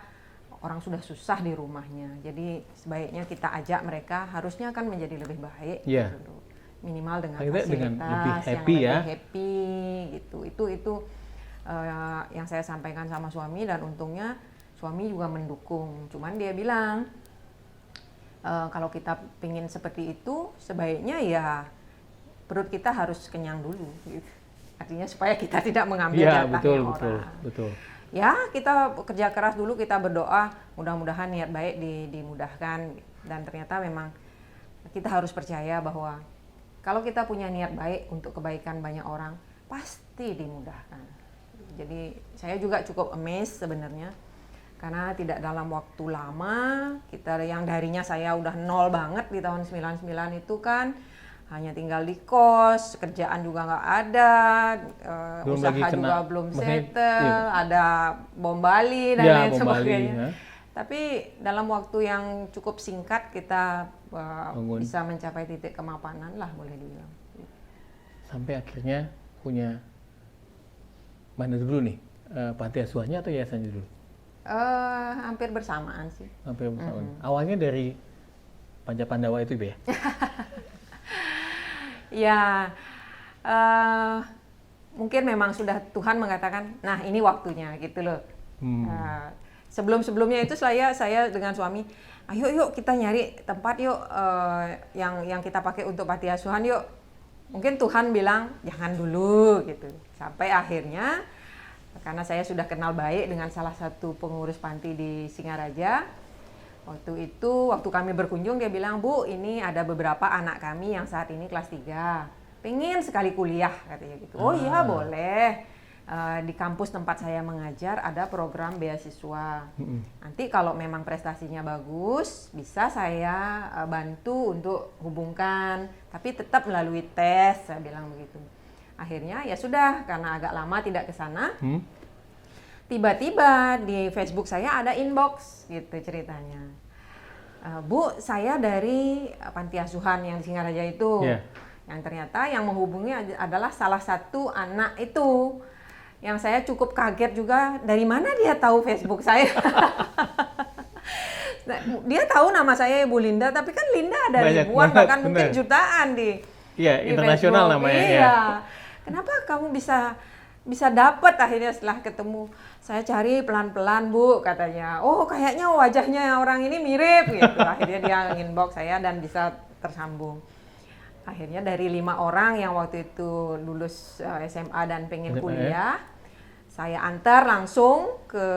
orang sudah susah di rumahnya, jadi sebaiknya kita ajak mereka harusnya akan menjadi lebih baik, gitu. Minimal dengan fasilitas yang lebih happy gitu. Itu yang saya sampaikan sama suami dan untungnya suami juga mendukung. Cuman dia bilang kalau kita pingin seperti itu, sebaiknya ya perut kita harus kenyang dulu. Gitu. Artinya supaya kita tidak mengambil jatahnya orang. Betul. Ya kita kerja keras dulu, kita berdoa, mudah-mudahan niat baik dimudahkan. Dan ternyata memang kita harus percaya bahwa kalau kita punya niat baik untuk kebaikan banyak orang, pasti dimudahkan. Jadi saya juga cukup amazed sebenarnya. Karena tidak dalam waktu lama, kita yang darinya saya udah nol banget di tahun 99 itu kan, hanya tinggal di kos, kerjaan juga nggak ada, usaha juga belum settle, ada bom Bali dan lain sebagainya. Tapi dalam waktu yang cukup singkat kita bisa mencapai titik kemapanan lah boleh dibilang. Sampai akhirnya punya mana dulu nih, panti asuhannya atau yayasannya dulu? Hampir bersamaan sih. Hampir bersamaan. Awalnya dari Panca Pandawa itu ya? Ya, mungkin memang sudah Tuhan mengatakan, nah ini waktunya gitu loh. Sebelum-sebelumnya itu saya dengan suami, ayo yuk kita nyari tempat yuk yang kita pakai untuk panti asuhan yuk. Mungkin Tuhan bilang jangan dulu gitu. Sampai akhirnya karena saya sudah kenal baik dengan salah satu pengurus panti di Singaraja. Waktu kami berkunjung dia bilang, "Bu, ini ada beberapa anak kami yang saat ini kelas 3. Pengen sekali kuliah," katanya gitu. "Oh iya, boleh. Di kampus tempat saya mengajar ada program beasiswa. Nanti kalau memang prestasinya bagus, bisa saya bantu untuk hubungkan, tapi tetap melalui tes," saya bilang begitu. Akhirnya ya sudah, karena agak lama tidak ke sana. Tiba-tiba di Facebook saya ada inbox gitu ceritanya. "Bu, saya dari panti asuhan yang di Singaraja itu." Yang ternyata yang menghubungi adalah salah satu anak itu. Yang saya cukup kaget juga, dari mana dia tahu Facebook saya? Dia tahu nama saya Ibu Linda, tapi kan Linda ada Banyak ribuan, banget, bahkan mungkin bener. jutaan di internasional Facebook. namanya. Iya. Ya. Kenapa kamu bisa dapat akhirnya setelah ketemu? Saya cari pelan-pelan, Bu, katanya. "Oh, kayaknya wajahnya orang ini mirip," gitu. Akhirnya dia inbox saya dan bisa tersambung. Akhirnya dari 5 orang yang waktu itu lulus SMA dan pengen kuliah, saya antar langsung ke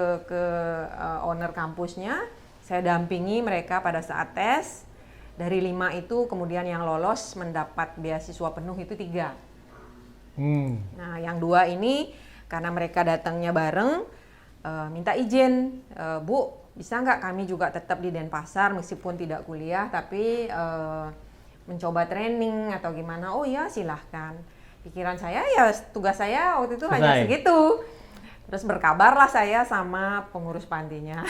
owner kampusnya. Saya dampingi mereka pada saat tes. Dari 5 itu kemudian yang lolos mendapat beasiswa penuh itu 3. Nah, yang 2 ini karena mereka datangnya bareng, minta izin, "Bu, bisa nggak kami juga tetap di Denpasar meskipun tidak kuliah, tapi mencoba training atau gimana?" "Oh iya, silahkan." Pikiran saya ya tugas saya waktu itu hanya segitu. Terus berkabarlah saya sama pengurus pantinya.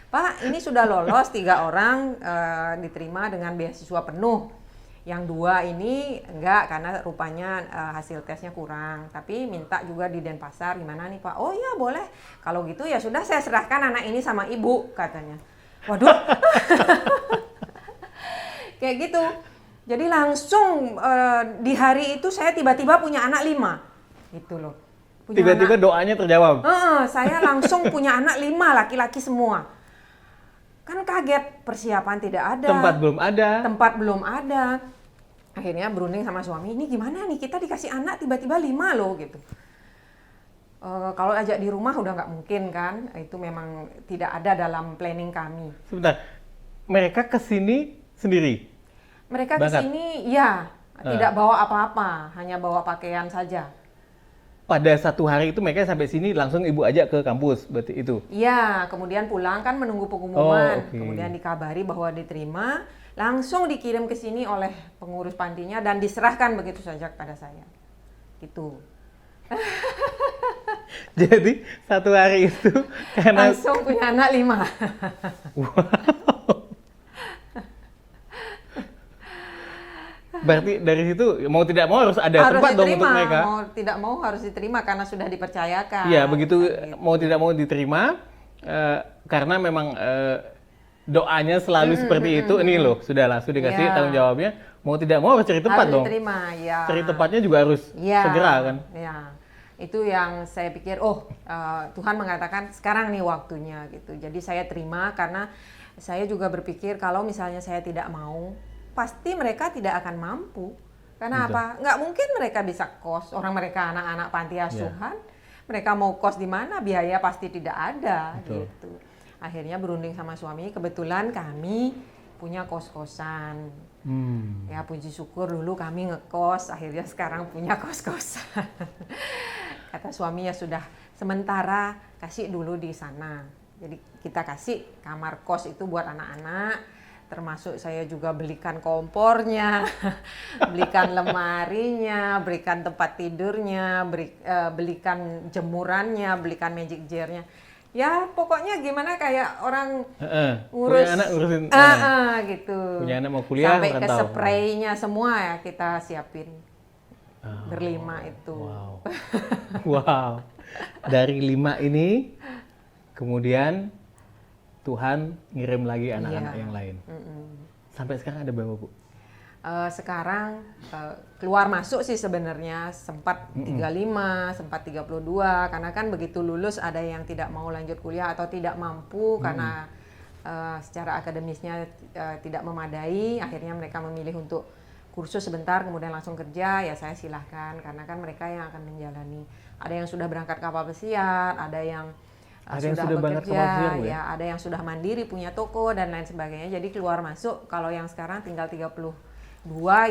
"Pak, ini sudah lolos 3 orang diterima dengan beasiswa penuh. Yang 2 ini enggak karena rupanya hasil tesnya kurang. Tapi minta juga di Denpasar, gimana nih Pak?" "Oh iya boleh. Kalau gitu ya sudah saya serahkan anak ini sama ibu," katanya. Waduh. Kayak gitu. Jadi langsung di hari itu saya tiba-tiba punya anak 5. Gitu loh. Tiba-tiba doanya terjawab. Saya langsung punya anak 5 laki-laki semua. Kan kaget, persiapan tidak ada. Tempat belum ada. Akhirnya berunding sama suami, "Ini gimana nih, kita dikasih anak tiba-tiba 5 loh," gitu. Kalau ajak di rumah udah nggak mungkin kan, itu memang tidak ada dalam planning kami. Sebentar, mereka kesini sendiri? Mereka kesini, ya, tidak bawa apa-apa, hanya bawa pakaian saja. Pada satu hari itu mereka sampai sini langsung ibu ajak ke kampus, berarti itu? Iya, kemudian pulang kan menunggu pengumuman, Okay. Kemudian dikabari bahwa diterima, langsung dikirim ke sini oleh pengurus pantinya dan diserahkan begitu saja kepada saya. Gitu. Jadi satu hari itu karena Langsung punya anak 5. berarti dari situ mau tidak mau harus ada Harus tempat dong diterima, untuk mereka. mau tidak mau harus diterima karena sudah dipercayakan. Iya, begitu Gitu. mau tidak mau diterima karena memang doanya selalu seperti itu. Ini loh, sudahlah, sudah dikasih Iya. tanggung jawabnya. Mau tidak mau harus cari tempat Harus dong. diterima, ya. Cari tempatnya juga harus segera kan. Ya, itu yang saya pikir. Tuhan mengatakan sekarang nih waktunya gitu. Jadi saya terima karena saya juga berpikir kalau misalnya saya tidak mau, pasti mereka tidak akan mampu. Karena Betul. apa? Nggak mungkin mereka bisa kos. Orang mereka anak-anak panti asuhan, mereka mau kos di mana? Biaya pasti tidak ada. Betul. Gitu. Akhirnya berunding sama suami. Kebetulan kami punya kos-kosan. Ya puji syukur dulu kami ngekos. Akhirnya sekarang punya kos-kosan. Kata suami ya sudah sementara kasih dulu di sana. Jadi kita kasih kamar kos itu buat anak-anak. Termasuk saya juga belikan kompornya, belikan lemarinya, berikan tempat tidurnya, belikan jemurannya, belikan magic jar-nya. Ya pokoknya gimana kayak orang ngurus punya anak ngurusin gitu. punya anak mau kuliah sampai ke merantau. spraynya semua ya kita siapin. Berlima itu. Wow. Dari 5 ini kemudian Tuhan ngirim lagi anak-anak yang lain. Sampai sekarang ada berapa, Bu? Sekarang keluar masuk sih sebenarnya sempat 35, sempat 32 karena kan begitu lulus ada yang tidak mau lanjut kuliah atau tidak mampu karena secara akademisnya tidak memadai, akhirnya mereka memilih untuk kursus sebentar kemudian langsung kerja, ya saya silahkan karena kan mereka yang akan menjalani. Ada yang sudah berangkat kapal pesiar, ada yang sudah berangkat bekerja, kapal pesiar, Bu, ya? ada yang sudah mandiri punya toko dan lain sebagainya. Jadi keluar masuk. Kalau yang sekarang tinggal 32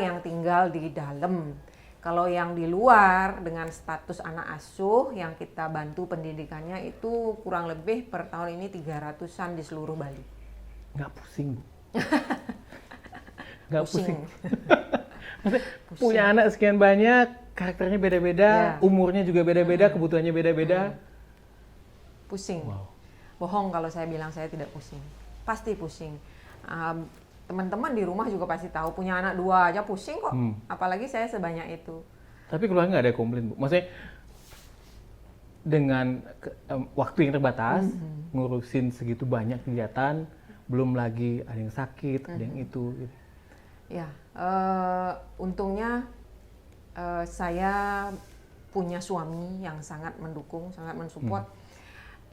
yang tinggal di dalam. Kalau yang di luar dengan status anak asuh yang kita bantu pendidikannya itu kurang lebih per tahun ini 300-an di seluruh Bali. Nggak pusing, Bu? Nggak pusing? Maksudnya, Pusing. punya anak sekian banyak, karakternya beda-beda, Ya. umurnya juga beda-beda, kebutuhannya beda-beda. Pusing. Wow. Bohong kalau saya bilang saya tidak pusing. Pasti pusing. Teman-teman di rumah juga pasti tahu, punya anak 2 aja pusing kok. Apalagi saya sebanyak itu. Tapi keluarga nggak ada komplain, Bu? Maksudnya dengan waktu yang terbatas, ngurusin segitu banyak kegiatan, belum lagi ada yang sakit, ada yang itu. Gitu. Ya, untungnya saya punya suami yang sangat mendukung, sangat mensupport.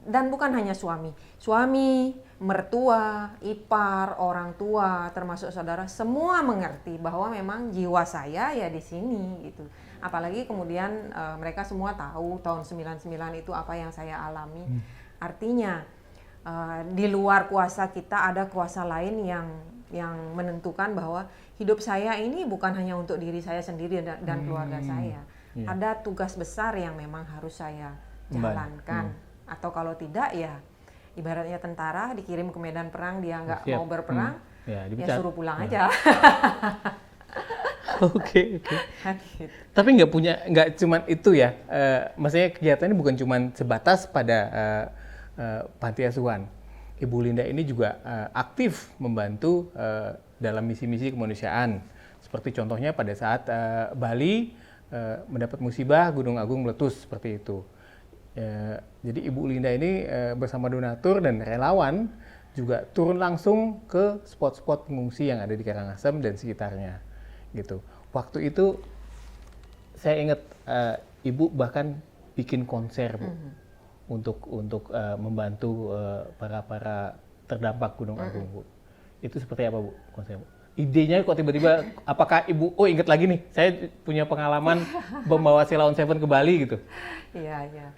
Dan bukan hanya suami, mertua, ipar, orang tua, termasuk saudara, semua mengerti bahwa memang jiwa saya ya di sini gitu. Apalagi kemudian mereka semua tahu tahun 99 itu apa yang saya alami. Artinya di luar kuasa kita ada kuasa lain yang menentukan bahwa hidup saya ini bukan hanya untuk diri saya sendiri dan keluarga saya. Iya. Ada tugas besar yang memang harus saya jalankan. Atau kalau tidak ya ibaratnya tentara dikirim ke medan perang, dia nggak Siap. mau berperang, Ya, ya dipecat. suruh pulang aja. Oke. Kan gitu. Tapi nggak cuman itu ya. Maksudnya kegiatannya bukan cuman sebatas pada panti asuhan. Ibu Linda ini juga aktif membantu dalam misi-misi kemanusiaan. Seperti contohnya pada saat Bali mendapat musibah Gunung Agung meletus seperti itu. Jadi Ibu Linda ini bersama donatur dan relawan juga turun langsung ke spot-spot pengungsi yang ada di Karangasem dan sekitarnya, gitu. Waktu itu saya ingat Ibu bahkan bikin konser, Bu, untuk membantu para terdampak Gunung Agung, Bu. Itu seperti apa, Bu, konser, Bu? Idenya kok tiba-tiba, apakah Ibu, ingat lagi nih, saya punya pengalaman membawa Sheila on Seven ke Bali gitu. Iya, iya.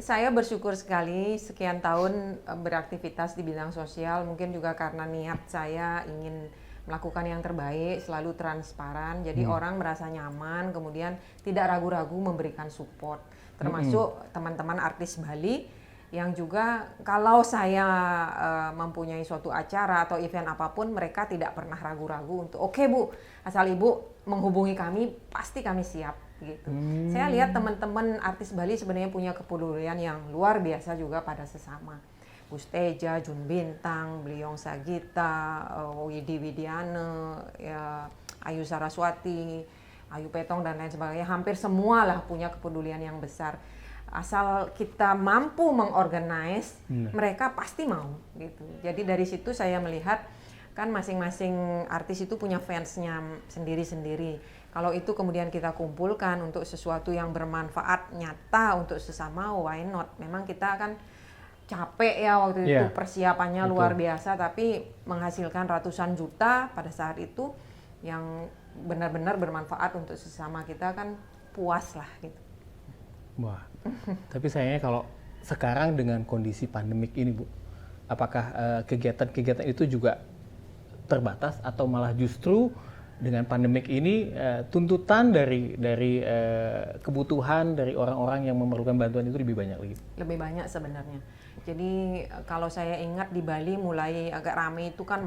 Saya bersyukur sekali sekian tahun beraktivitas di bidang sosial, mungkin juga karena niat saya ingin melakukan yang terbaik, selalu transparan, jadi orang merasa nyaman, kemudian tidak ragu-ragu memberikan support, termasuk teman-teman artis Bali yang juga kalau saya mempunyai suatu acara atau event apapun, mereka tidak pernah ragu-ragu untuk oke, Bu, asal Ibu menghubungi kami, pasti kami siap. Gitu. Saya lihat teman-teman artis Bali sebenarnya punya kepedulian yang luar biasa juga pada sesama. Gus Teja, Jun Bintang, Bliong Sagita, Widi Widiane, ya, Ayu Saraswati, Ayu Petong dan lain sebagainya. Hampir semua lah punya kepedulian yang besar. Asal kita mampu mengorganize, mereka pasti mau. Gitu. Jadi dari situ saya melihat kan masing-masing artis itu punya fansnya sendiri-sendiri. Kalau itu kemudian kita kumpulkan untuk sesuatu yang bermanfaat nyata untuk sesama, why not? Memang kita kan capek ya waktu itu, persiapannya luar biasa, tapi menghasilkan ratusan juta pada saat itu yang benar-benar bermanfaat untuk sesama kita kan puas lah gitu. Wah, tapi sayangnya kalau sekarang dengan kondisi pandemik ini, Bu, apakah kegiatan-kegiatan itu juga terbatas atau malah justru dengan pandemik ini tuntutan dari kebutuhan dari orang-orang yang memerlukan bantuan itu lebih banyak lagi? Lebih banyak sebenarnya. Jadi kalau saya ingat di Bali mulai agak ramai itu kan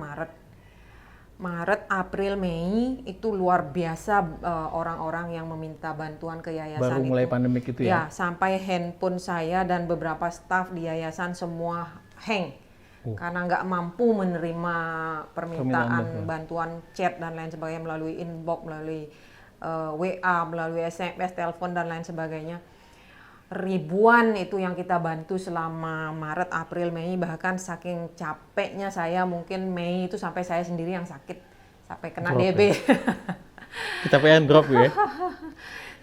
Maret, April, Mei itu luar biasa orang-orang yang meminta bantuan ke yayasan. Baru mulai pandemik itu ya? Ya, sampai handphone saya dan beberapa staf di yayasan semua hang. Karena nggak mampu menerima permintaan bantuan chat dan lain sebagainya melalui inbox, melalui WA, melalui SMS, telepon dan lain sebagainya. Ribuan itu yang kita bantu selama Maret, April, Mei, bahkan saking capeknya saya mungkin Mei itu sampai saya sendiri yang sakit, sampai kena drop DB. Ya? Kita pengen drop ya?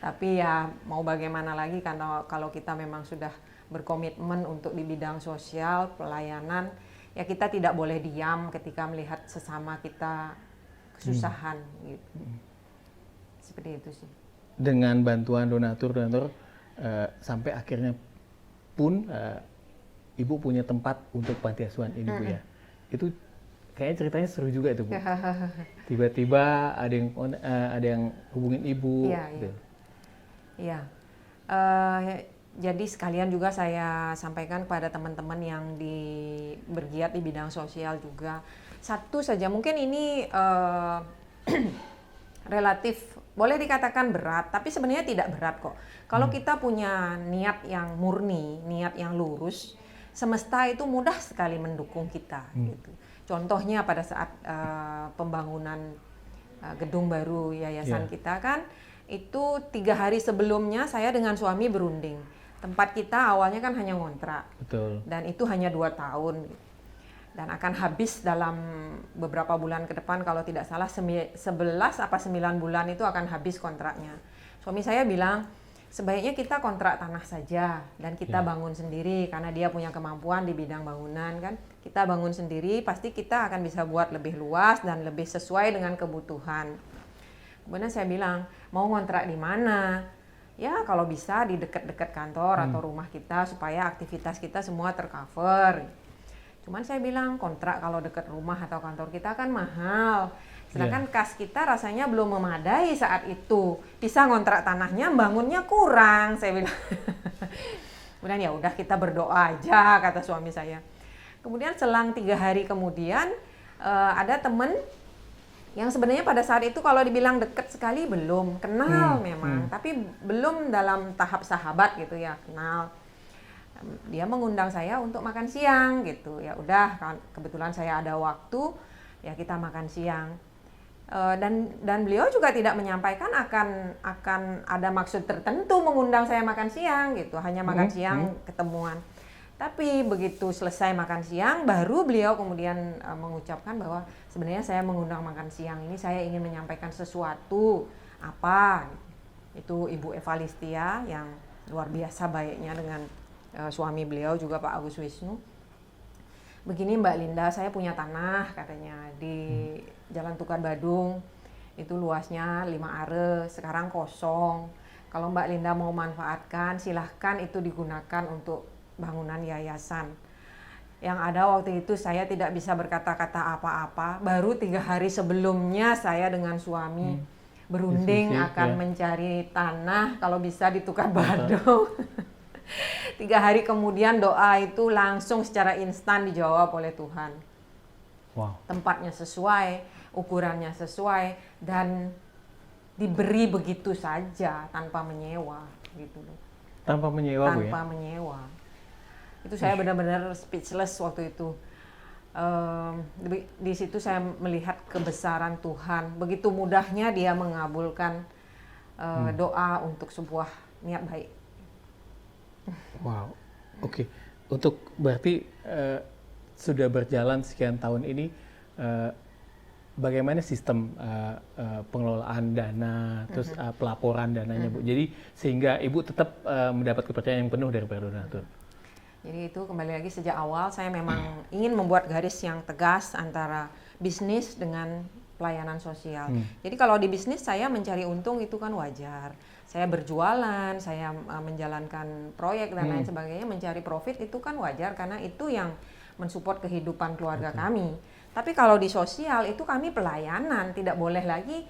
Tapi ya mau bagaimana lagi karena kalau kita memang sudah berkomitmen untuk di bidang sosial, pelayanan, ya kita tidak boleh diam ketika melihat sesama kita kesusahan gitu. Seperti itu sih. Dengan bantuan donatur sampai akhirnya pun Ibu punya tempat untuk panti asuhan ini Bu ya. Itu kayaknya ceritanya seru juga itu Bu. Tiba-tiba ada yang hubungin Ibu. Iya, gitu. Iya. Jadi sekalian juga saya sampaikan kepada teman-teman yang bergiat di bidang sosial juga. Satu saja, mungkin ini relatif boleh dikatakan berat, tapi sebenarnya tidak berat kok. Kalau kita punya niat yang murni, niat yang lurus, semesta itu mudah sekali mendukung kita. Gitu. Contohnya pada saat pembangunan gedung baru yayasan kita kan, itu 3 hari sebelumnya saya dengan suami berunding. Tempat kita awalnya kan hanya ngontrak. Betul. Dan itu hanya 2 tahun. Dan akan habis dalam beberapa bulan ke depan, kalau tidak salah 11 apa 9 bulan itu akan habis kontraknya. Suami saya bilang, sebaiknya kita kontrak tanah saja dan kita bangun sendiri karena dia punya kemampuan di bidang bangunan kan. Kita bangun sendiri, pasti kita akan bisa buat lebih luas dan lebih sesuai dengan kebutuhan. Kemudian saya bilang, mau kontrak di mana? Ya kalau bisa di dekat-dekat kantor atau rumah kita supaya aktivitas kita semua tercover. Cuman saya bilang kontrak kalau dekat rumah atau kantor kita kan mahal. Sedangkan kas kita rasanya belum memadai saat itu. Bisa ngontrak tanahnya, bangunnya kurang, saya bilang. Kemudian ya udah kita berdoa aja, kata suami saya. Kemudian selang 3 hari kemudian ada temen yang sebenarnya pada saat itu kalau dibilang dekat sekali belum, kenal memang, tapi belum dalam tahap sahabat gitu ya, kenal. Dia mengundang saya untuk makan siang gitu. Ya udah, kebetulan saya ada waktu, ya kita makan siang. Dan beliau juga tidak menyampaikan akan ada maksud tertentu mengundang saya makan siang gitu, hanya makan siang ketemuan. Tapi begitu selesai makan siang, baru beliau kemudian mengucapkan bahwa sebenarnya saya mengundang makan siang ini saya ingin menyampaikan sesuatu apa. Itu Ibu Evalistia yang luar biasa baiknya dengan suami beliau juga Pak Agus Wisnu. Begini Mbak Linda, saya punya tanah katanya di Jalan Tukar Badung. Itu luasnya 5 are, sekarang kosong. Kalau Mbak Linda mau manfaatkan, silahkan itu digunakan untuk bangunan yayasan. Yang ada waktu itu saya tidak bisa berkata-kata apa-apa. Baru 3 hari sebelumnya saya dengan suami berunding akan mencari tanah kalau bisa di Tukar Badung. 3 hari kemudian doa itu langsung secara instan dijawab oleh Tuhan. Wow. Tempatnya sesuai, ukurannya sesuai, dan diberi begitu saja tanpa menyewa gitu loh. Tanpa menyewa Bu ya? Tanpa menyewa. Itu saya benar-benar speechless waktu itu. Di situ saya melihat kebesaran Tuhan. Begitu mudahnya Dia mengabulkan doa untuk sebuah niat baik. Wow, oke. Untuk berarti sudah berjalan sekian tahun ini, bagaimana sistem pengelolaan dana, terus pelaporan dananya Bu? Jadi sehingga Ibu tetap mendapat kepercayaan yang penuh dari para donatur. Jadi itu kembali lagi sejak awal saya memang ingin membuat garis yang tegas antara bisnis dengan pelayanan sosial. Jadi kalau di bisnis saya mencari untung itu kan wajar. Saya berjualan, saya menjalankan proyek dan lain sebagainya, mencari profit itu kan wajar karena itu yang mensupport kehidupan keluarga kami. Tapi kalau di sosial itu kami pelayanan, tidak boleh lagi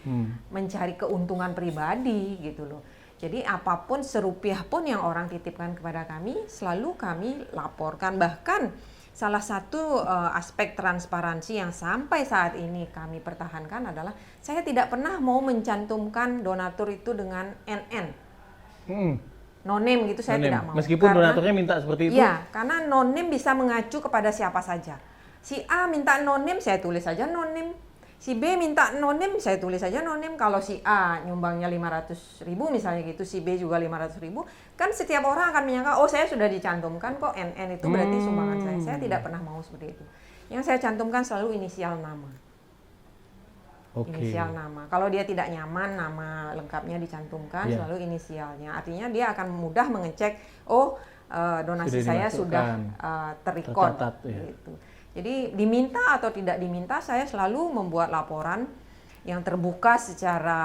mencari keuntungan pribadi gitu loh. Jadi apapun serupiah pun yang orang titipkan kepada kami, selalu kami laporkan. Bahkan salah satu aspek transparansi yang sampai saat ini kami pertahankan adalah saya tidak pernah mau mencantumkan donatur itu dengan NN. No name gitu saya tidak mau. Meskipun donaturnya minta seperti itu? Iya, karena no name bisa mengacu kepada siapa saja. Si A minta no name, saya tulis saja no name. Si B minta no name, saya tulis saja no name. Kalau si A nyumbangnya 500.000 misalnya gitu, si B juga 500.000, kan setiap orang akan menyangka, oh saya sudah dicantumkan kok NN itu berarti sumbangan saya. Saya tidak pernah mau seperti itu. Yang saya cantumkan selalu inisial nama. Inisial nama. Kalau dia tidak nyaman nama lengkapnya dicantumkan, selalu inisialnya. Artinya dia akan mudah mengecek, oh donasi saya sudah terrecord gitu. Jadi diminta atau tidak diminta, saya selalu membuat laporan yang terbuka secara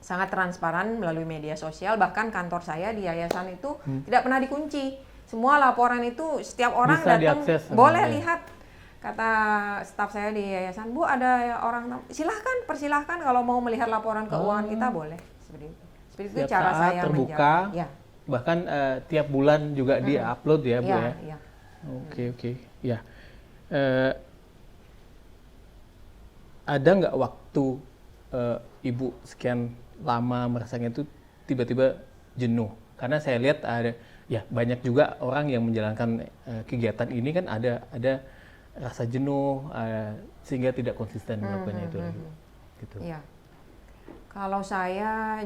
sangat transparan melalui media sosial. Bahkan kantor saya di yayasan itu tidak pernah dikunci. Semua laporan itu setiap orang Bisa datang diakses boleh semuanya. lihat. Kata staf saya di yayasan, Bu ada orang, silahkan, persilahkan kalau mau melihat laporan keuangan kita boleh. Seperti itu. Seperti itu Setiap cara saat saya terbuka. menjaga. Ya. Bahkan tiap bulan juga di-upload ya, Bu Ya, ya. ya. Oke. Ya. Ada nggak waktu Ibu sekian lama merasakan itu tiba-tiba jenuh? Karena saya lihat ada ya banyak juga orang yang menjalankan kegiatan ini kan ada rasa jenuh sehingga tidak konsisten melakukannya itu. Gitu. Iya. Kalau saya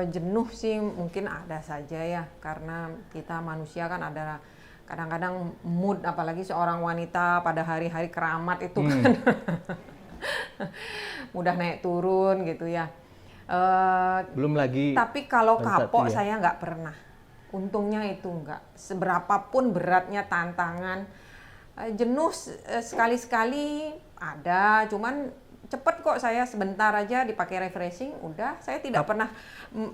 jenuh sih mungkin ada saja ya, karena kita manusia kan ada kadang-kadang mood, apalagi seorang wanita pada hari-hari keramat itu kan mudah naik turun gitu ya. Belum lagi. Tapi kalau pada saat kapok itu ya. saya nggak pernah. Untungnya itu nggak. Seberapapun beratnya tantangan, jenuh sekali-sekali ada, cuman cepet kok saya sebentar aja dipakai refreshing, udah saya tidak pernah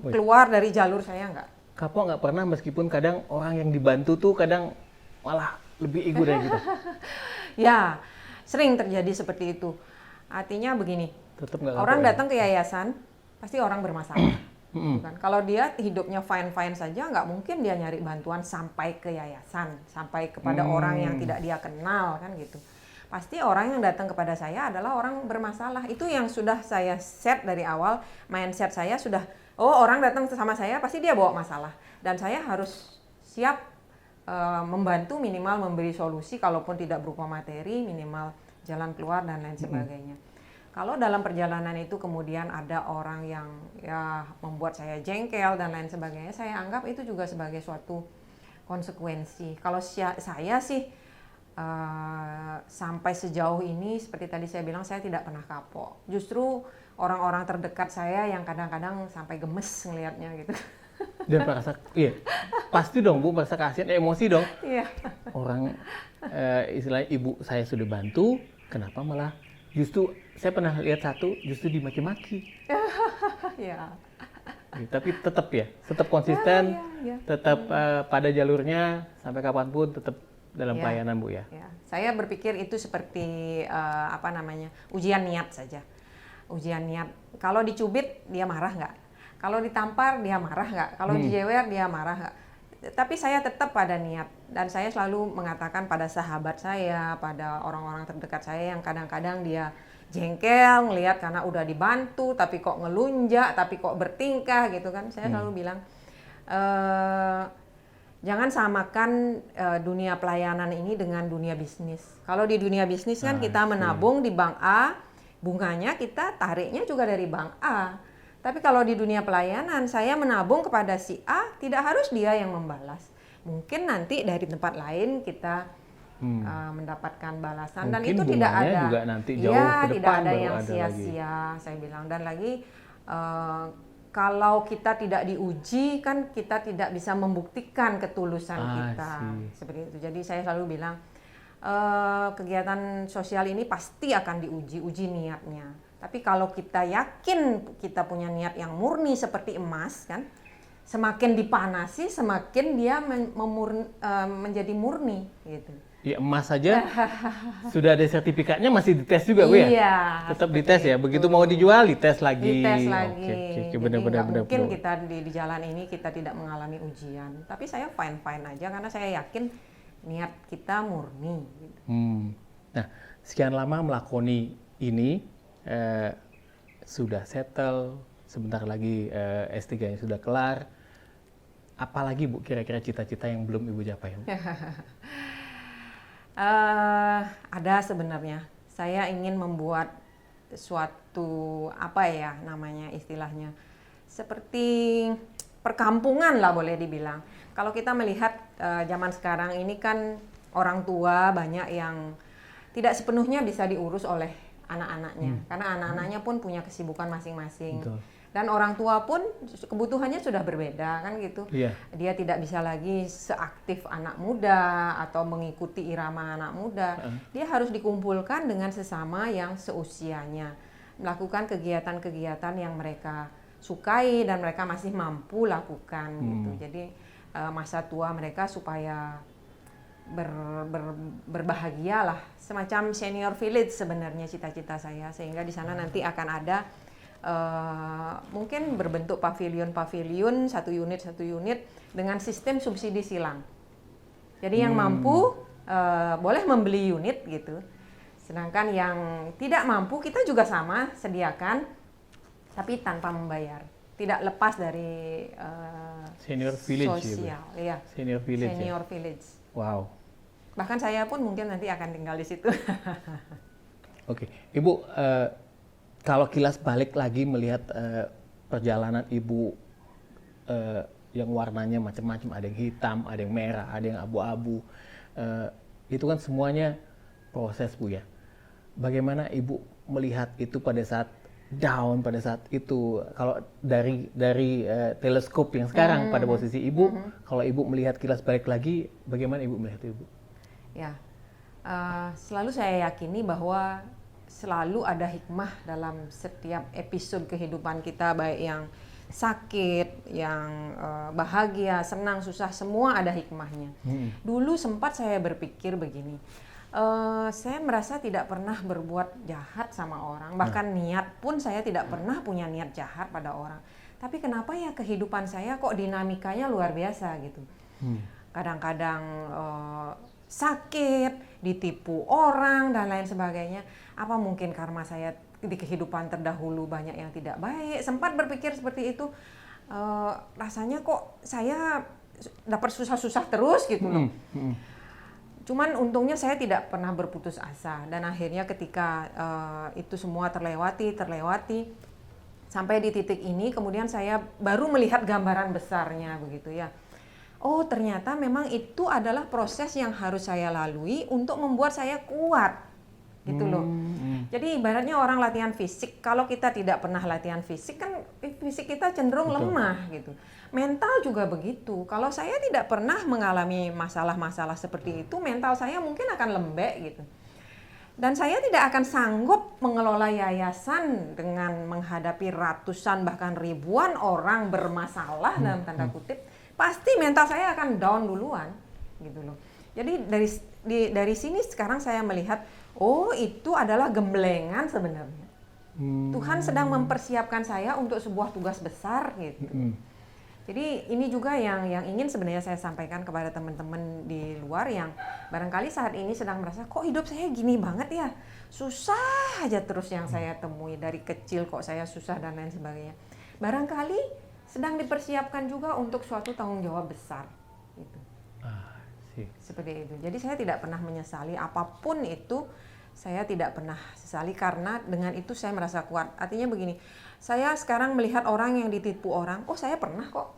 keluar dari jalur saya nggak. Kapok nggak pernah meskipun kadang orang yang dibantu tuh kadang malah lebih ego dari kita. Ya, sering terjadi seperti itu. Artinya begini, Tetap nggak orang kapok ya? datang ke yayasan, pasti orang bermasalah. Bukan? Kalau dia hidupnya fine-fine saja, nggak mungkin dia nyari bantuan sampai ke yayasan, sampai kepada orang yang tidak dia kenal, kan gitu. Pasti orang yang datang kepada saya adalah orang bermasalah. Itu yang sudah saya set dari awal, mindset saya sudah, orang datang sama saya pasti dia bawa masalah. Dan saya harus siap membantu, minimal memberi solusi, kalaupun tidak berupa materi, minimal jalan keluar dan lain sebagainya. Kalau dalam perjalanan itu kemudian ada orang yang ya membuat saya jengkel dan lain sebagainya, saya anggap itu juga sebagai suatu konsekuensi. Kalau saya sih sampai sejauh ini, seperti tadi saya bilang, saya tidak pernah kapok. Justru orang-orang terdekat saya yang kadang-kadang sampai gemes ngelihatnya gitu. Dan merasa, iya, pasti dong Bu, merasa kasihan, emosi dong. Iya. Orang istilahnya ibu saya sudah bantu, kenapa malah justru saya pernah lihat satu justru dimaki-maki. Ya. Tapi tetap ya, tetap konsisten, Ya. tetap pada jalurnya sampai kapanpun tetap dalam Ya. pelayanan Bu ya. Ya. Saya berpikir itu seperti ujian niat saja. Ujian niat. Kalau dicubit dia marah nggak? Kalau ditampar dia marah nggak? Kalau dijewer dia marah nggak? Tapi saya tetap pada niat, dan saya selalu mengatakan pada sahabat saya, pada orang-orang terdekat saya yang kadang-kadang dia jengkel ngelihat karena udah dibantu tapi kok ngelunjak, tapi kok bertingkah gitu kan. Saya selalu bilang jangan samakan dunia pelayanan ini dengan dunia bisnis. Kalau di dunia bisnis kan kita menabung di bank A, bunganya kita tariknya juga dari bank A. Tapi kalau di dunia pelayanan, saya menabung kepada si A, tidak harus dia yang membalas. Mungkin nanti dari tempat lain kita mendapatkan balasan. Dan Mungkin itu tidak bunganya ada. juga nanti jauh Ya, ke tidak depan ada baru yang ada sia-sia, saya bilang. Dan lagi, kalau kita tidak diuji, kan kita tidak bisa membuktikan ketulusan kita. Seperti itu. Jadi saya selalu bilang, kegiatan sosial ini pasti akan uji niatnya. Tapi kalau kita yakin kita punya niat yang murni seperti emas, kan, semakin dipanasi semakin dia menjadi murni gitu. Ya emas saja sudah ada sertifikatnya masih dites juga Bu ya? Iya. Tetap dites ya. Begitu mau dijual dites lagi. Dites lagi. Oke, Jadi benar-benar. nggak mungkin kita di jalan ini kita tidak mengalami ujian. Tapi saya fine aja karena saya yakin niat kita murni. Gitu. Nah, sekian lama melakoni ini. Sudah settle, sebentar lagi S3-nya sudah kelar. Apalagi Bu kira-kira cita-cita yang belum Ibu capai? Ada sebenarnya. Saya ingin membuat suatu istilahnya seperti perkampungan lah boleh dibilang. Kalau kita melihat zaman sekarang ini kan orang tua banyak yang tidak sepenuhnya bisa diurus oleh anak-anaknya, karena anak-anaknya pun punya kesibukan masing-masing. Betul. Dan orang tua pun kebutuhannya sudah berbeda kan gitu. Iya. Dia tidak bisa lagi seaktif anak muda atau mengikuti irama anak muda. Dia harus dikumpulkan dengan sesama yang seusianya, melakukan kegiatan-kegiatan yang mereka sukai dan mereka masih mampu lakukan gitu. Jadi masa tua mereka supaya berbahagia lah, semacam senior village sebenarnya cita-cita saya, sehingga di sana nanti akan ada mungkin berbentuk pavilion satu unit dengan sistem subsidi silang. Jadi yang mampu boleh membeli unit gitu, sedangkan yang tidak mampu kita juga sama sediakan, tapi tanpa membayar, tidak lepas dari Senior village sosial, ya. Senior village. Senior village. Wow. Bahkan saya pun mungkin nanti akan tinggal di situ. Oke, Ibu, kalau kilas balik lagi melihat perjalanan Ibu yang warnanya macam-macam, ada yang hitam, ada yang merah, ada yang abu-abu, itu kan semuanya proses, Bu ya. Bagaimana Ibu melihat itu pada saat down, pada saat itu, kalau dari teleskop yang sekarang pada posisi Ibu, kalau Ibu melihat kilas balik lagi, bagaimana Ibu melihat Ibu? Ya, selalu saya yakini bahwa selalu ada hikmah dalam setiap episode kehidupan kita, baik yang sakit, yang bahagia, senang, susah, semua ada hikmahnya. Dulu sempat saya berpikir begini, saya merasa tidak pernah berbuat jahat sama orang, bahkan niat pun saya tidak pernah punya niat jahat pada orang. Tapi kenapa ya kehidupan saya kok dinamikanya luar biasa gitu. Kadang-kadang sakit, ditipu orang dan lain sebagainya. Apa mungkin karma saya di kehidupan terdahulu banyak yang tidak baik? Sempat berpikir seperti itu. Rasanya kok saya dapat susah-susah terus gitu loh. Cuman untungnya saya tidak pernah berputus asa, dan akhirnya ketika itu semua terlewati sampai di titik ini, kemudian saya baru melihat gambaran besarnya begitu ya. Oh, ternyata memang itu adalah proses yang harus saya lalui untuk membuat saya kuat, gitu loh. Jadi ibaratnya orang latihan fisik, kalau kita tidak pernah latihan fisik kan fisik kita cenderung lemah gitu. Mental juga begitu. Kalau saya tidak pernah mengalami masalah-masalah seperti itu, mental saya mungkin akan lembek gitu. Dan saya tidak akan sanggup mengelola yayasan dengan menghadapi ratusan bahkan ribuan orang bermasalah dalam tanda kutip. Pasti mental saya akan down duluan gitu loh. Jadi dari sini sekarang saya melihat, oh itu adalah gemblengan sebenarnya. Tuhan sedang mempersiapkan saya untuk sebuah tugas besar gitu. Jadi ini juga yang ingin sebenarnya saya sampaikan kepada teman-teman di luar yang barangkali saat ini sedang merasa, kok hidup saya gini banget ya, susah aja terus yang saya temui, dari kecil kok saya susah dan lain sebagainya. Barangkali sedang dipersiapkan juga untuk suatu tanggung jawab besar gitu. Seperti itu. Jadi saya tidak pernah menyesali apapun itu, saya tidak pernah sesali karena dengan itu saya merasa kuat. Artinya begini, saya sekarang melihat orang yang ditipu orang, oh saya pernah kok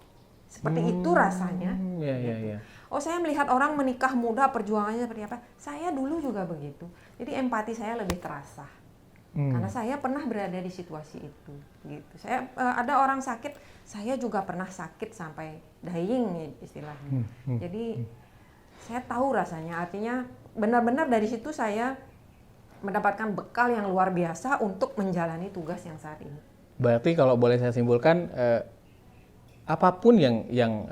seperti itu rasanya. Iya. Oh saya melihat orang menikah muda, perjuangannya seperti apa, saya dulu juga begitu. Jadi empati saya lebih terasa. Karena saya pernah berada di situasi itu gitu. Saya ada orang sakit, saya juga pernah sakit sampai dying istilahnya. Jadi saya tahu rasanya, artinya benar-benar dari situ saya mendapatkan bekal yang luar biasa untuk menjalani tugas yang saat ini. Berarti kalau boleh saya simpulkan, apapun yang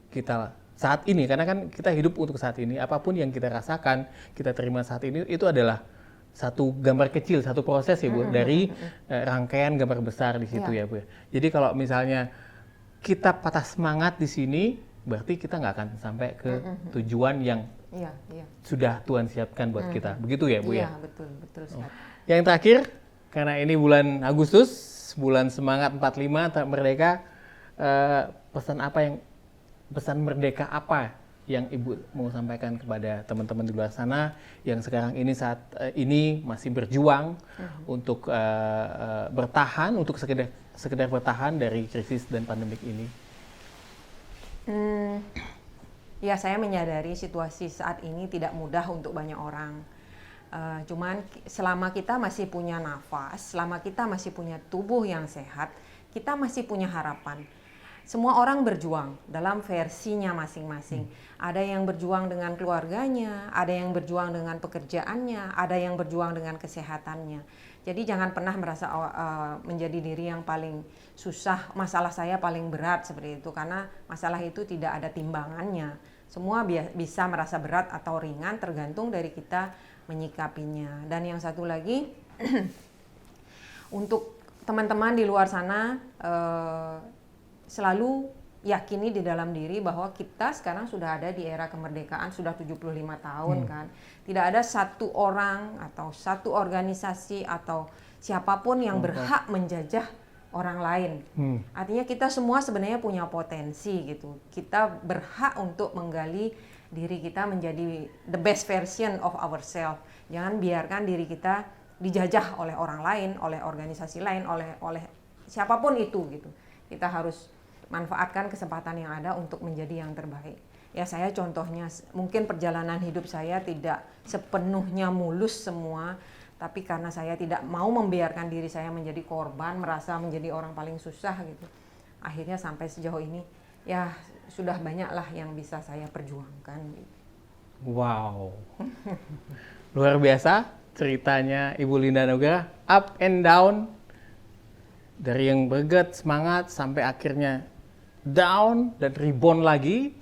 kita saat ini, karena kan kita hidup untuk saat ini, apapun yang kita rasakan, kita terima saat ini, itu adalah satu gambar kecil, satu proses ya Bu, dari rangkaian gambar besar di situ ya Bu. Jadi kalau misalnya kita patah semangat di sini, berarti kita nggak akan sampai ke tujuan yang sudah Tuhan siapkan buat kita. Begitu ya Bu ya? Iya, betul sekali. Yang terakhir, karena ini bulan Agustus, bulan semangat 45 Merdeka, pesan merdeka apa yang Ibu mau sampaikan kepada teman-teman di luar sana yang sekarang ini saat ini masih berjuang untuk bertahan, untuk sekedar bertahan dari krisis dan pandemik ini? Ya, saya menyadari situasi saat ini tidak mudah untuk banyak orang. Cuman selama kita masih punya nafas, selama kita masih punya tubuh yang sehat, kita masih punya harapan. Semua orang berjuang dalam versinya masing-masing. Ada yang berjuang dengan keluarganya, ada yang berjuang dengan pekerjaannya, ada yang berjuang dengan kesehatannya. Jadi jangan pernah merasa menjadi diri yang paling susah, masalah saya paling berat seperti itu, karena masalah itu tidak ada timbangannya. Semua bisa merasa berat atau ringan tergantung dari kita menyikapinya. Dan yang satu lagi, untuk teman-teman di luar sana, selalu yakini di dalam diri bahwa kita sekarang sudah ada di era kemerdekaan, sudah 75 tahun kan. Tidak ada satu orang atau satu organisasi atau siapapun yang berhak menjajah orang lain. Artinya kita semua sebenarnya punya potensi gitu. Kita berhak untuk menggali diri kita menjadi the best version of ourselves. Jangan biarkan diri kita dijajah oleh orang lain, oleh organisasi lain, oleh siapapun itu gitu. Kita harus manfaatkan kesempatan yang ada untuk menjadi yang terbaik. Ya saya contohnya, mungkin perjalanan hidup saya tidak sepenuhnya mulus semua, tapi karena saya tidak mau membiarkan diri saya menjadi korban, merasa menjadi orang paling susah gitu. Akhirnya sampai sejauh ini, ya sudah banyaklah yang bisa saya perjuangkan. Wow, luar biasa ceritanya Ibu Linda Anugrah, up and down, dari yang berget, semangat, sampai akhirnya down dan rebound lagi.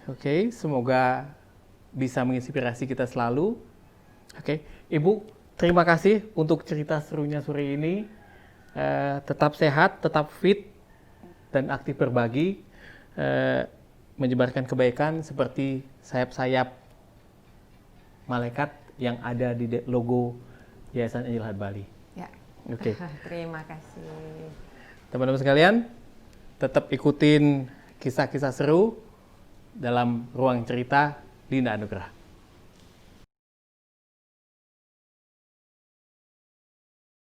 Oke, semoga bisa menginspirasi kita selalu. Oke, Ibu, terima kasih untuk cerita serunya sore ini. Tetap sehat, tetap fit, dan aktif berbagi, menyebarkan kebaikan seperti sayap-sayap malaikat yang ada di logo Yayasan Angel Heart Bali. Ya. Oke. Terima kasih. Teman-teman sekalian, tetap ikutin kisah-kisah seru dalam ruang cerita Linda Anugrah.